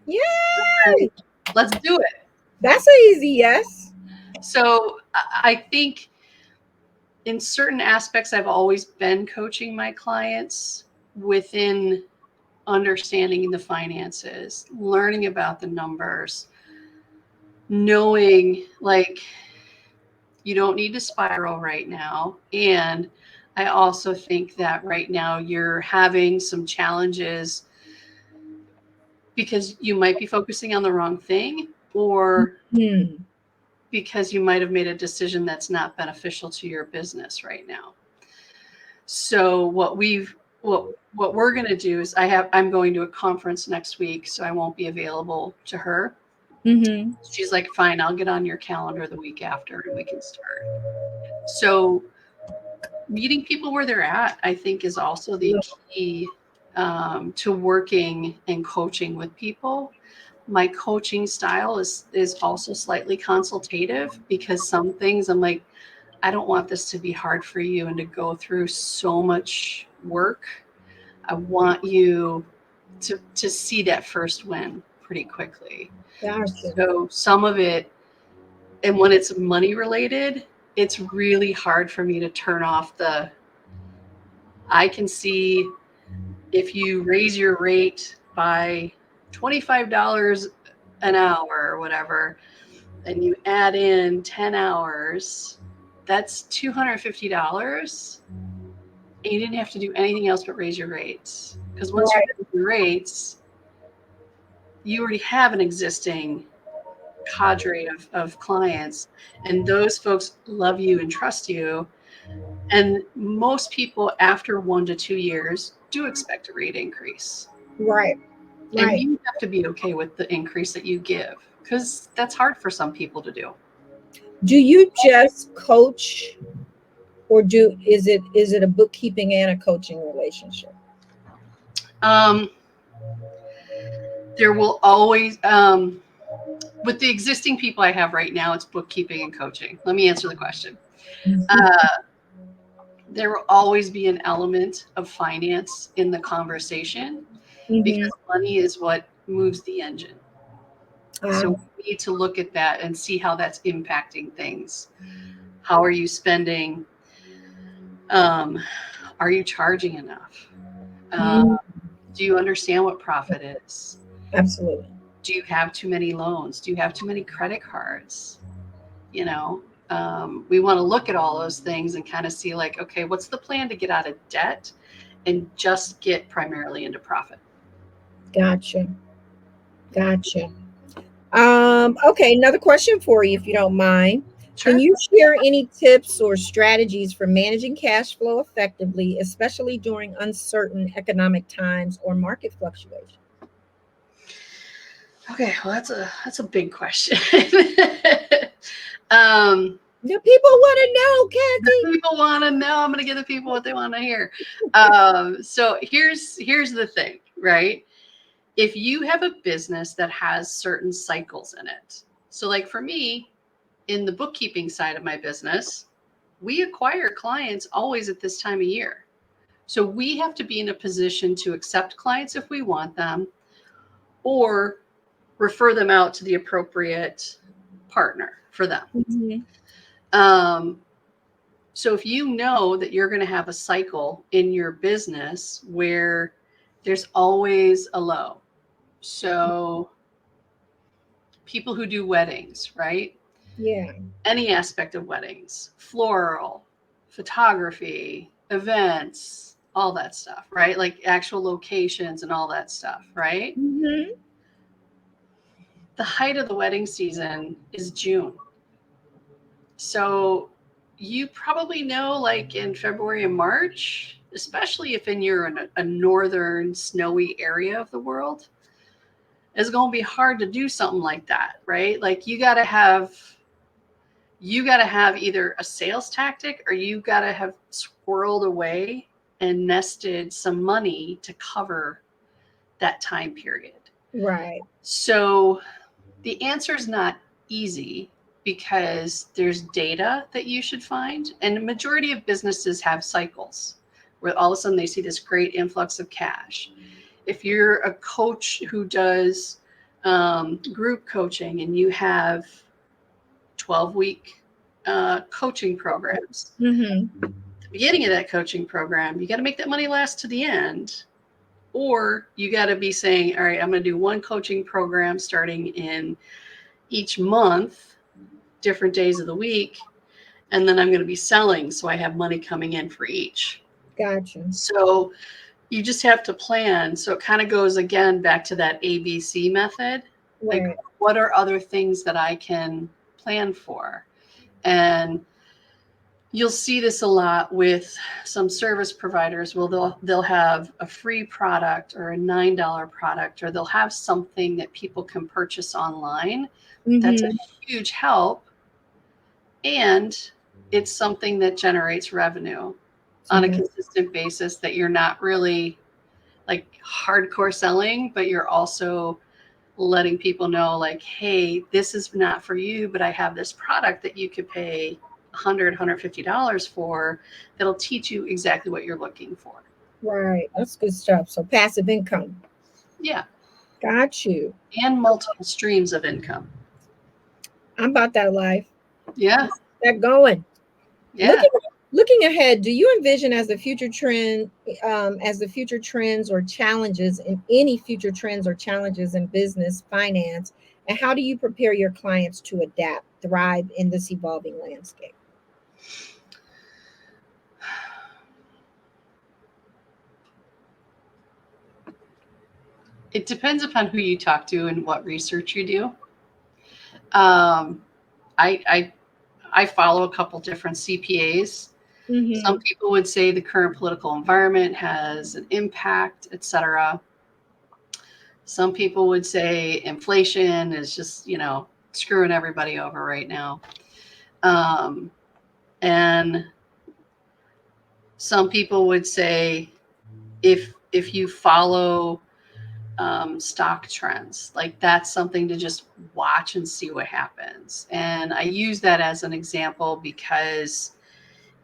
Yay! Let's do it. That's an easy yes. So I think in certain aspects, I've always been coaching my clients within understanding the finances, learning about the numbers, knowing like you don't need to spiral right now. And I also think that right now you're having some challenges because you might be focusing on the wrong thing, or Hmm. because you might have made a decision that's not beneficial to your business right now. So what we're going to do is I'm going to a conference next week, so I won't be available to her. Mm-hmm. She's like, fine, I'll get on your calendar the week after and we can start. So meeting people where they're at, I think, is also the key to working and coaching with people. My coaching style is also slightly consultative, because some things I'm like, I don't want this to be hard for you and to go through so much work. I want you to see that first win pretty quickly. Gotcha. So some of it, and when it's money related, it's really hard for me to turn off the, I can see if you raise your rate by $25 an hour or whatever, and you add in 10 hours, that's $250. And you didn't have to do anything else but raise your rates. Because once you Right. raise your rates, you already have an existing cadre of clients, and those folks love you and trust you. And most people after 1 to 2 years do expect a rate increase. Right. And Right. you have to be okay with the increase that you give, because that's hard for some people to do. Do you just coach, or is it a bookkeeping and a coaching relationship? Um, there will always, with the existing people I have right now, it's bookkeeping and coaching. Let me answer the question. There will always be an element of finance in the conversation, Mm-hmm. because money is what moves the engine. Ah, So we need to look at that and see how that's impacting things. How are you spending? Um, are you charging enough? Uh, mm, do you understand what profit is? absolutely. Do you have too many loans? Do you have too many credit cards? You know, we want to look at all those things and kind of see, like, okay, what's the plan to get out of debt and just get primarily into profit? Gotcha. Gotcha. Okay, another question for you, if you don't mind. Can Sure. you share any tips or strategies for managing cash flow effectively, especially during uncertain economic times or market fluctuations? Okay, well, that's a big question. um, Yeah, people want to know, Kathy. People want to know. I'm going to give the people what they want to hear. So here's the thing, right? If you have a business that has certain cycles in it, so like for me, in the bookkeeping side of my business, we acquire clients always at this time of year. So we have to be in a position to accept clients if we want them, or refer them out to the appropriate partner for them. Mhm. Um, So if you know that you're going to have a cycle in your business where there's always a low. So people who do weddings, right? Yeah. Any aspect of weddings, floral, photography, events, all that stuff, right? Like actual locations and all that stuff, right? Hmm. The height of the wedding season is June. So you probably know, like in February and March, especially if you're in a northern snowy area of the world, it's going to be hard to do something like that, right? Like you got to have either a sales tactic, or you got to have squirreled away and nested some money to cover that time period. Right. So the answer is not easy, because there's data that you should find. And the majority of businesses have cycles where all of a sudden they see this great influx of cash. If you're a coach who does group coaching, and you have 12-week coaching programs, Hmm. at the beginning of that coaching program, you got to make that money last to the end. Or you got to be saying, all right, I'm going to do one coaching program starting in each month, different days of the week, and then I'm going to be selling, so I have money coming in for each. Gotcha. So you just have to plan. So it kind of goes again back to that ABC method. Like, Right. what are other things that I can plan for? And you'll see this a lot with some service providers. Well, they'll have a free product or a $9 product, or they'll have something that people can purchase online. That's a Hmm. huge help, and it's something that generates revenue on a Hmm. consistent basis that you're not really like hardcore selling, but you're also letting people know like, hey, this is not for you, but I have this product that you could pay $150 for that'll teach you exactly what you're looking for. Right. That's good stuff. So passive income. Yeah. Got you. And multiple streams of income. I'm about that life. Yeah. That going. Yeah. Looking ahead, do you envision as the future trends or challenges in any future trends or challenges in business, finance, and how do you prepare your clients to adapt, thrive in this evolving landscape? It depends upon who you talk to and what research you do. Um, I, I I follow a couple different CPAs. Some Mm-hmm. people would say the current political environment has an impact, etc. Some people would say inflation is just, screwing everybody over right now. Um, and some people would say if you follow stock trends, like that's something to just watch and see what happens. And I use that as an example because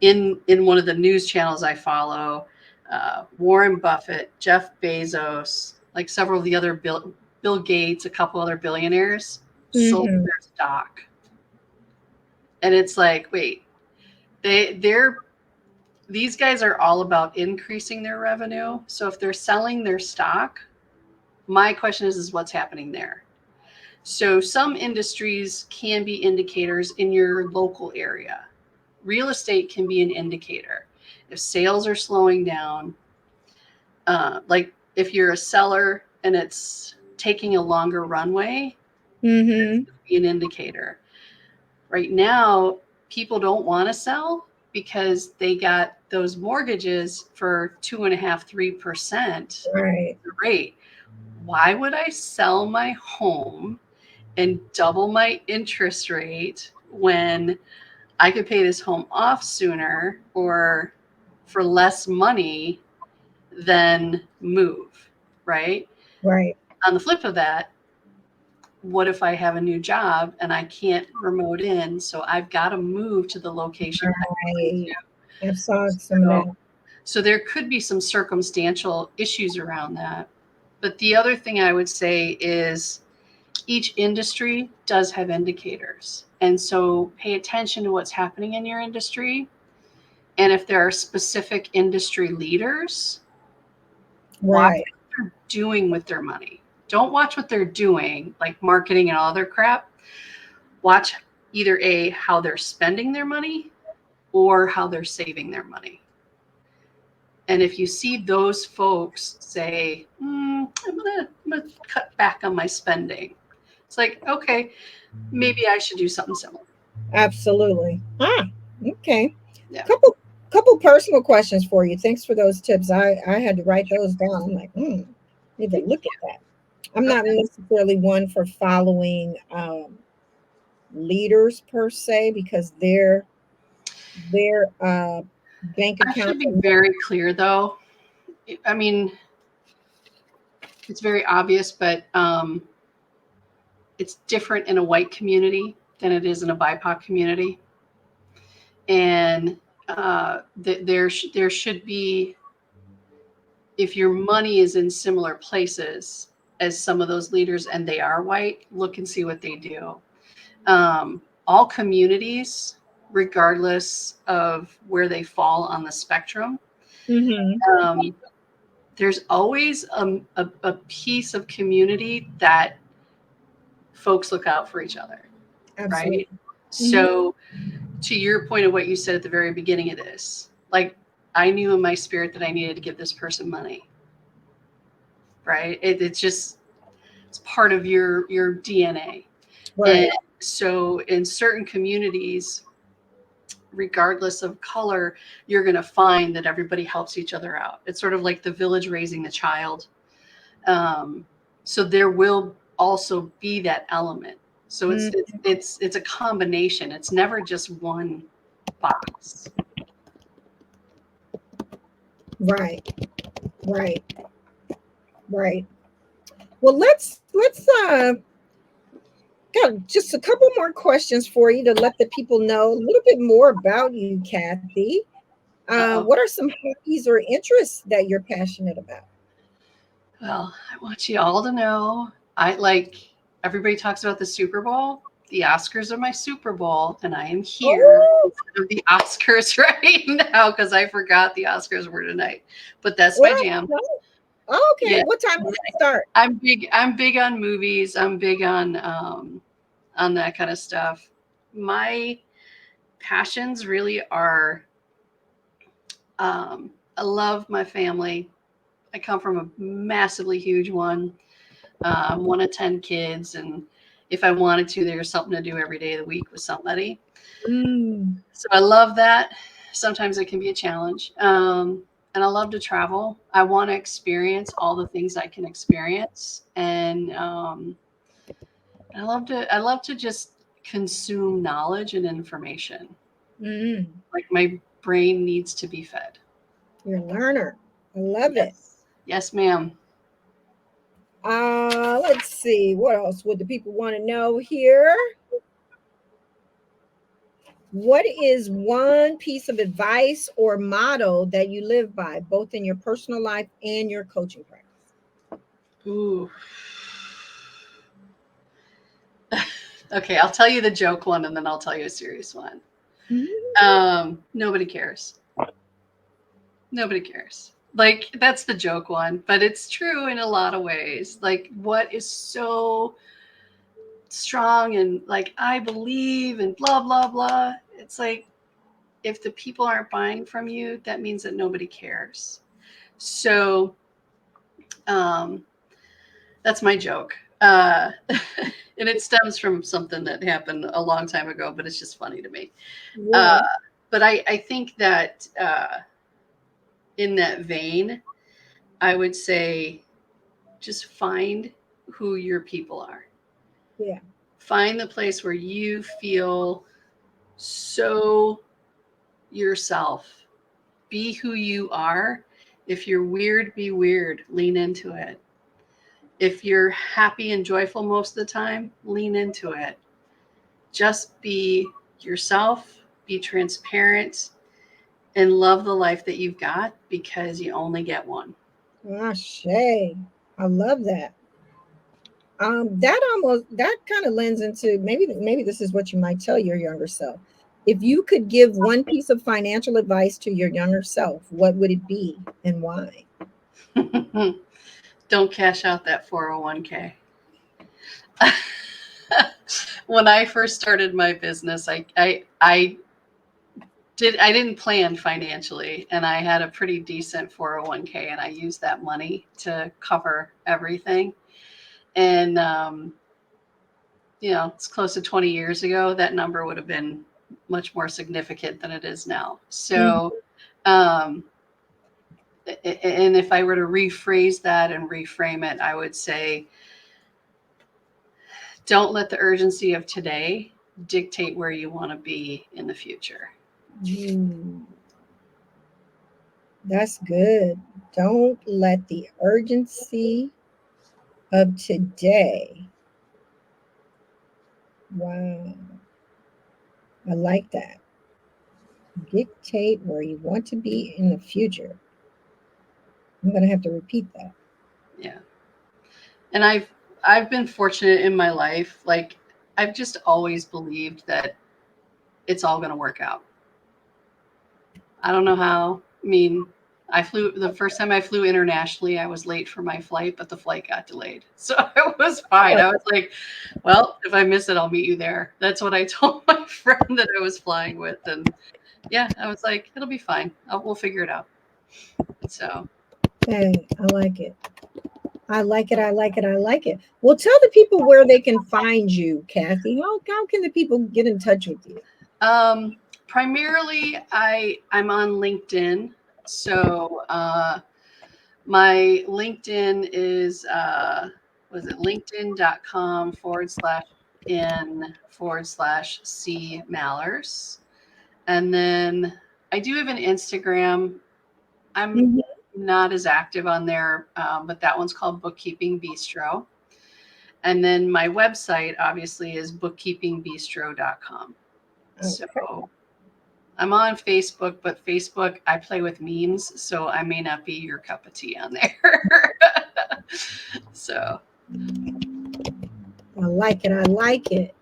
in one of the news channels I follow, Warren Buffett, Jeff Bezos, like several of the other Bill Gates, a couple other billionaires sold Mm-hmm. their stock, and it's like, wait, they're these guys are all about increasing their revenue. So if they're selling their stock, my question is what's happening there? So some industries can be indicators in your local area. Real estate can be an indicator. If sales are slowing down, like if you're a seller and it's taking a longer runway, Mm-hmm. be an indicator. Right now, people don't want to sell because they got those mortgages for 2.5%, 3% Right. rate. Why would I sell my home and double my interest rate when I could pay this home off sooner or for less money than move, right? Right. On the flip of that, what if I have a new job and I can't remote in? So I've got to move to the location I'm going Right. to. I've saw some of So, that. so there could be some circumstantial issues around that. But the other thing I would say is each industry does have indicators. And so pay attention to what's happening in your industry. And if there are specific industry leaders, watch Right. what they're doing with their money. Don't watch what they're doing, like marketing and all other crap. Watch either A, how they're spending their money or how they're saving their money. And if you see those folks say, I'm gonna cut back on my spending, it's like, okay, maybe I should do something similar. Absolutely. Okay. Yeah. Couple personal questions for you. Thanks for those tips. I had to write those down. I'm like, need to look at that. I'm not Okay. necessarily one for following leaders per se because their bank I should accounts be are not very clear though. I mean, it's very obvious, but it's different in a white community than it is in a BIPOC community. And there should be, if your money is in similar places as some of those leaders and they are white, look and see what they do. All communities, regardless of where they fall on the spectrum, hmm um, there's always a piece of community that folks look out for each other, right? absolutely. Hmm So, to your point of what you said at the very beginning of this, like I knew in my spirit that I needed to give this person money, right? It's part of your DNA. And Right. so in certain communities, regardless of color, you're going to find that everybody helps each other out. It's sort of like the village raising the child. Um, so there will also be that element. So it's Mm, it's it's a combination. It's never just one box. right. Right. Right. Well, let's got just a couple more questions for you to let the people know a little bit more about you, Kathy. Uh-oh. What are some hobbies or interests that you're passionate about? Well, I want you all to know I like everybody talks about the Super Bowl. The Oscars are my Super Bowl, and I am here Oh, instead of the Oscars right now because I forgot the Oscars were tonight. But that's my well, jam. okay. Yeah, What time does it start? I'm big. I'm big on movies. I'm big on that kind of stuff. My passions really are. I love my family. I come from a massively huge one. I'm one of 10 kids, and if I wanted to, there's something to do every day of the week with somebody. Mm, So I love that. Sometimes it can be a challenge. And I love to travel. I want to experience all the things I can experience, and I love to just consume knowledge and information. mm, Like my brain needs to be fed. you're a learner. I love it. Yes, yes, ma'am. Let's see. What else would the people want to know here? What is one piece of advice or motto that you live by, both in your personal life and your coaching practice? Ooh. Okay, I'll tell you the joke one, and then I'll tell you a serious one. Mhm. Nobody cares. Nobody cares. Like that's the joke one, but it's true in a lot of ways. Like what is so strong and like I believe and blah blah blah. It's like if the people aren't buying from you, that means that nobody cares. So um, that's my joke. And it stems from something that happened a long time ago, but it's just funny to me. Uh, Yeah. but I think that in that vein, I would say just find who your people are. Yeah. Find the place where you feel so yourself. Be who you are. If you're weird, be weird. Lean into it. If you're happy and joyful most of the time, lean into it. Just be yourself, be transparent, and love the life that you've got because you only get one. Ah, Shay. I love that. That almost that kind of lends into maybe this is what you might tell your younger self. If you could give one piece of financial advice to your younger self, what would it be and why? Don't cash out that 401k. When I first started my business, I didn't plan financially, and I had a pretty decent 401k, and I used that money to cover everything. And it's close to 20 years ago. That number would have been much more significant than it is now. Mhm. So, um, and if I were to rephrase that and reframe it, I would say, don't let the urgency of today dictate where you want to be in the future. Mm, that's good. Don't let the urgency of today. Wow. I like that. Dictate where you want to be in the future. I'm going to have to repeat that. Yeah. And I've been fortunate in my life. Like I've just always believed that it's all going to work out. I don't know how. I mean, I flew the first time I flew internationally, I was late for my flight, but the flight got delayed. So it was fine. I was like, well, if I miss it, I'll meet you there. That's what I told my friend that I was flying with. And yeah, I was like, it'll be fine. We'll figure it out. So, Hey, I like it. I like it. I like it. I like it. Well, tell the people where they can find you, Kathy. How can the people get in touch with you? um, primarily, I'm on LinkedIn. So, my LinkedIn is, was it linkedin.com/in/C Mallers. And then I do have an Instagram. I'm Mhm. not as active on there, but that one's called Bookeeping Bistro. And then my website obviously is bookkeepingbistro.com. So Okay. I'm on Facebook, but Facebook, I play with memes, so I may not be your cup of tea on there. So, I like it. I like it.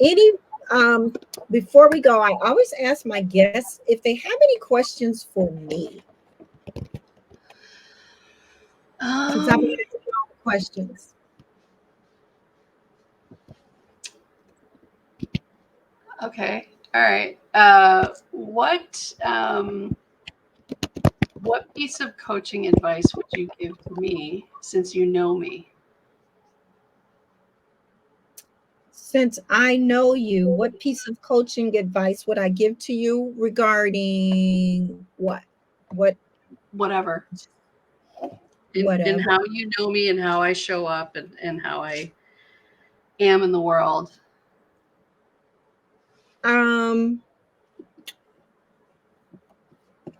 Any um before we go, I always ask my guests if they have any questions for me. Since I've um, asked you all the questions. okay, all right. What piece of coaching advice would you give to me since you know me? Since I know you, what piece of coaching advice would I give to you regarding what? What Whatever. In whatever. how you know me and how I show up and how I am in the world. Um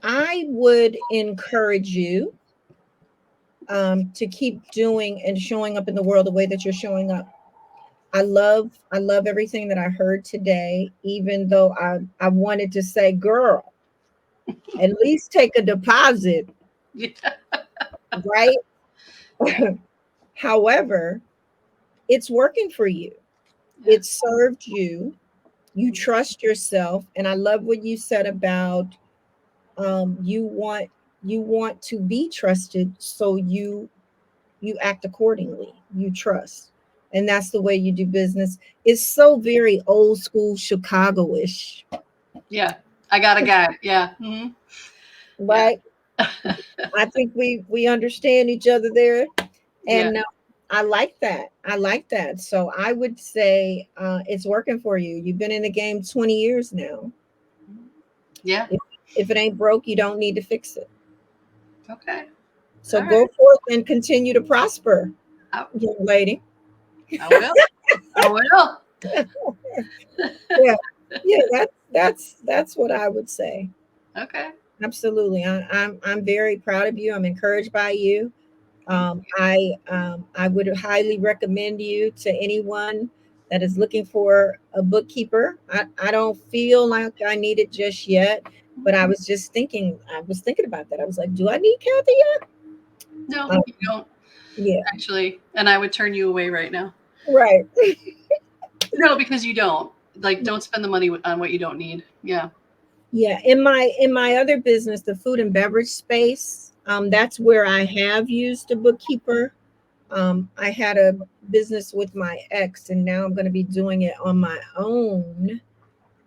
I would encourage you to keep doing and showing up in the world the way that you're showing up. I love everything that I heard today, even though I wanted to say, girl, at least take a deposit, Yeah. right? However, it's working for you. Yeah. It served you. You trust yourself, and I love what you said about you want to be trusted, so you act accordingly. You trust, and that's the way you do business. It's so very old school Chicago-ish, Yeah. I got a guy. Yeah. Yeah. right? I think we understand each other there, Yeah. and I like that. I like that. So I would say it's working for you. You've been in the game 20 years now. Yeah. If it ain't broke, you don't need to fix it. Okay. So All right. go forth and continue to prosper, I, young lady. I will. I will. Yeah, yeah. That's what I would say. Okay. Absolutely. I'm very proud of you. I'm encouraged by you. I would highly recommend you to anyone that is looking for a bookkeeper. I don't feel like I need it just yet, but I was thinking about that. I was like, do I need Kathy yet? No, Um, you don't yeah, actually. And I would turn you away right now. right. No, because you don't. Like, don't spend the money on what you don't need. Yeah. Yeah, in my other business, the food and beverage space, that's where I have used a bookkeeper. I had a business with my ex, and now I'm going to be doing it on my own,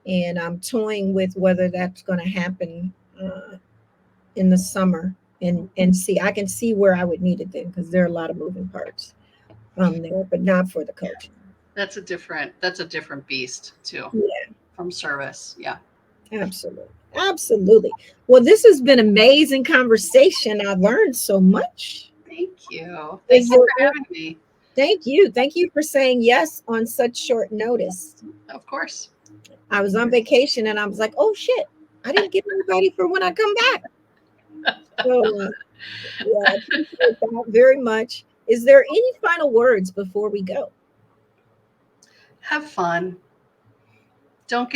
and I'm toying with whether that's going to happen in the summer, and see. I can see where I would need it then because there are a lot of moving parts there, but not for the coaching. That's a different beast too Yeah, from service. Yeah. absolutely, absolutely. Well, this has been amazing conversation. I learned so much. Thank you. Thank Is you there? for having me. Thank you for saying yes on such short notice. Of course. I was on vacation and I was like, oh shit, I didn't get anybody for when I come back. So, yeah, I appreciate that very much. Is there any final words before we go? Have fun. Don't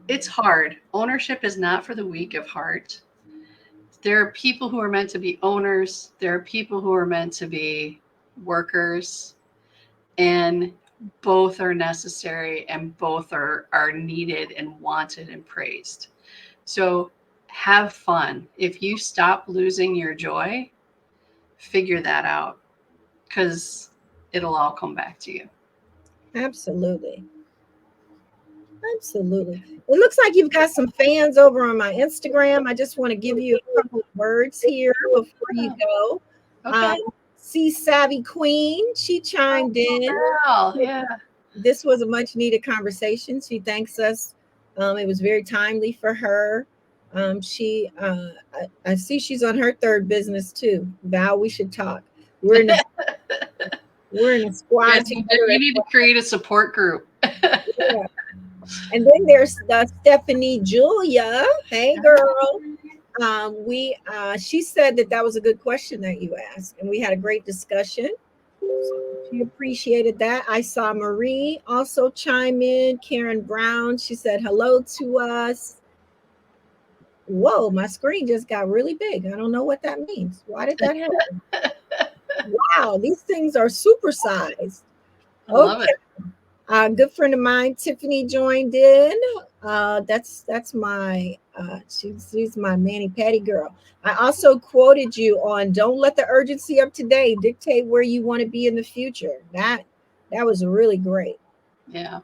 it's hard. Ownership is not for the weak of heart. There are people who are meant to be owners, there are people who are meant to be workers, and both are necessary and both are needed and wanted and praised. So have fun. If you stop losing your joy, figure that out, because it'll all come back to you. Absolutely. Absolutely. It looks like you've got some fans over on my Instagram. I just want to give you a couple of words here before you go. Um, Okay. See Savvy Queen, she chimed in. Wow. Yeah. This was a much needed conversation. She thanks us. It was very timely for her. I see she's on her third business too. Val, we should talk. We're in a we're in a squad Yes, together. you need to create a support group. Yeah. And then there's Stephanie Julia. Hey, girl. We She said that that was a good question that you asked, and we had a great discussion. So she appreciated that. I saw Marie also chime in. Karen Brown, she said hello to us. Whoa, my screen just got really big. I don't know what that means. Why did that happen? Wow, these things are supersized. I love Okay. it. A good friend of mine, Tiffany, joined in. That's my she's my Manny Patty girl. I also quoted you on "Don't let the urgency of today dictate where you want to be in the future." That was really great. Yeah.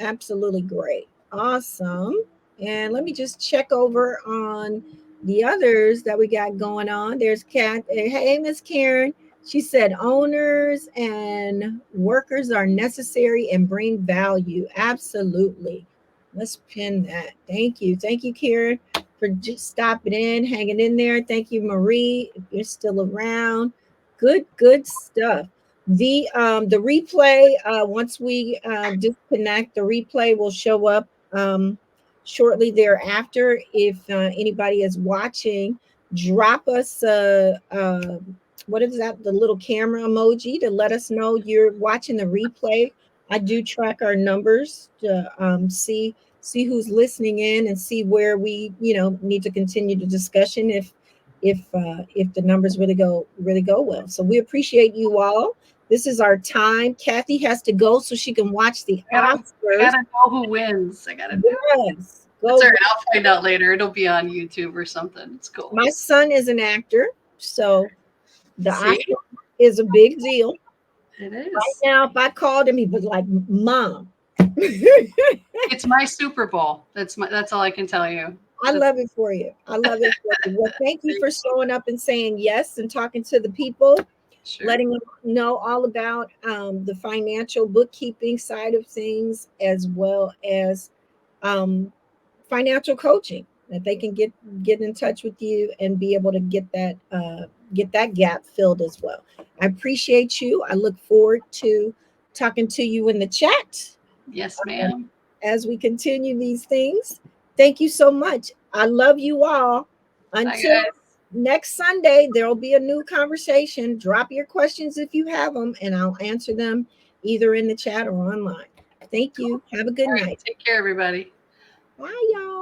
Absolutely great. Awesome. And let me just check over on the others that we got going on. There's Kat. Hey, Miss Karen. She said owners and workers are necessary and bring value. Absolutely. Let's pin that. Thank you. Thank you, Karen, for just stopping in, hanging in there. Thank you, Marie, if you're still around. Good stuff. The replay, once we disconnect, the replay will show up shortly thereafter. If anybody is watching, drop us what is that, the little camera emoji to let us know you're watching the replay. I do track our numbers to see who's listening in and see where we need to continue the discussion if the numbers really go well. So we appreciate you all. This is our time. Kathy has to go so she can watch the I Oscars. gotta know who wins. I gotta know. Yes, That's go. all right. I'll find out later. It'll be on YouTube or something. It's cool. My son is an actor, so the See? Oscar is a big deal. It Right is. now, if I called him, he was like, "Mom." It's my Super Bowl. That's all I can tell you. I That's love it for you. I love it for you. Well, thank you thank for showing up and saying yes and talking to the people, sure. letting them know all about the financial bookkeeping side of things, as well as um, financial coaching that they can get in touch with you and be able to get that gap filled as well. I appreciate you. I look forward to talking to you in the chat Yes, um, ma'am. as we continue these things. Thank you so much. I love you all. Bye, Until guys. next Sunday, there will be a new conversation. Drop your questions if you have them, and I'll answer them either in the chat or online. Thank you. Have a good All right. night. Take care, everybody. Bye, y'all.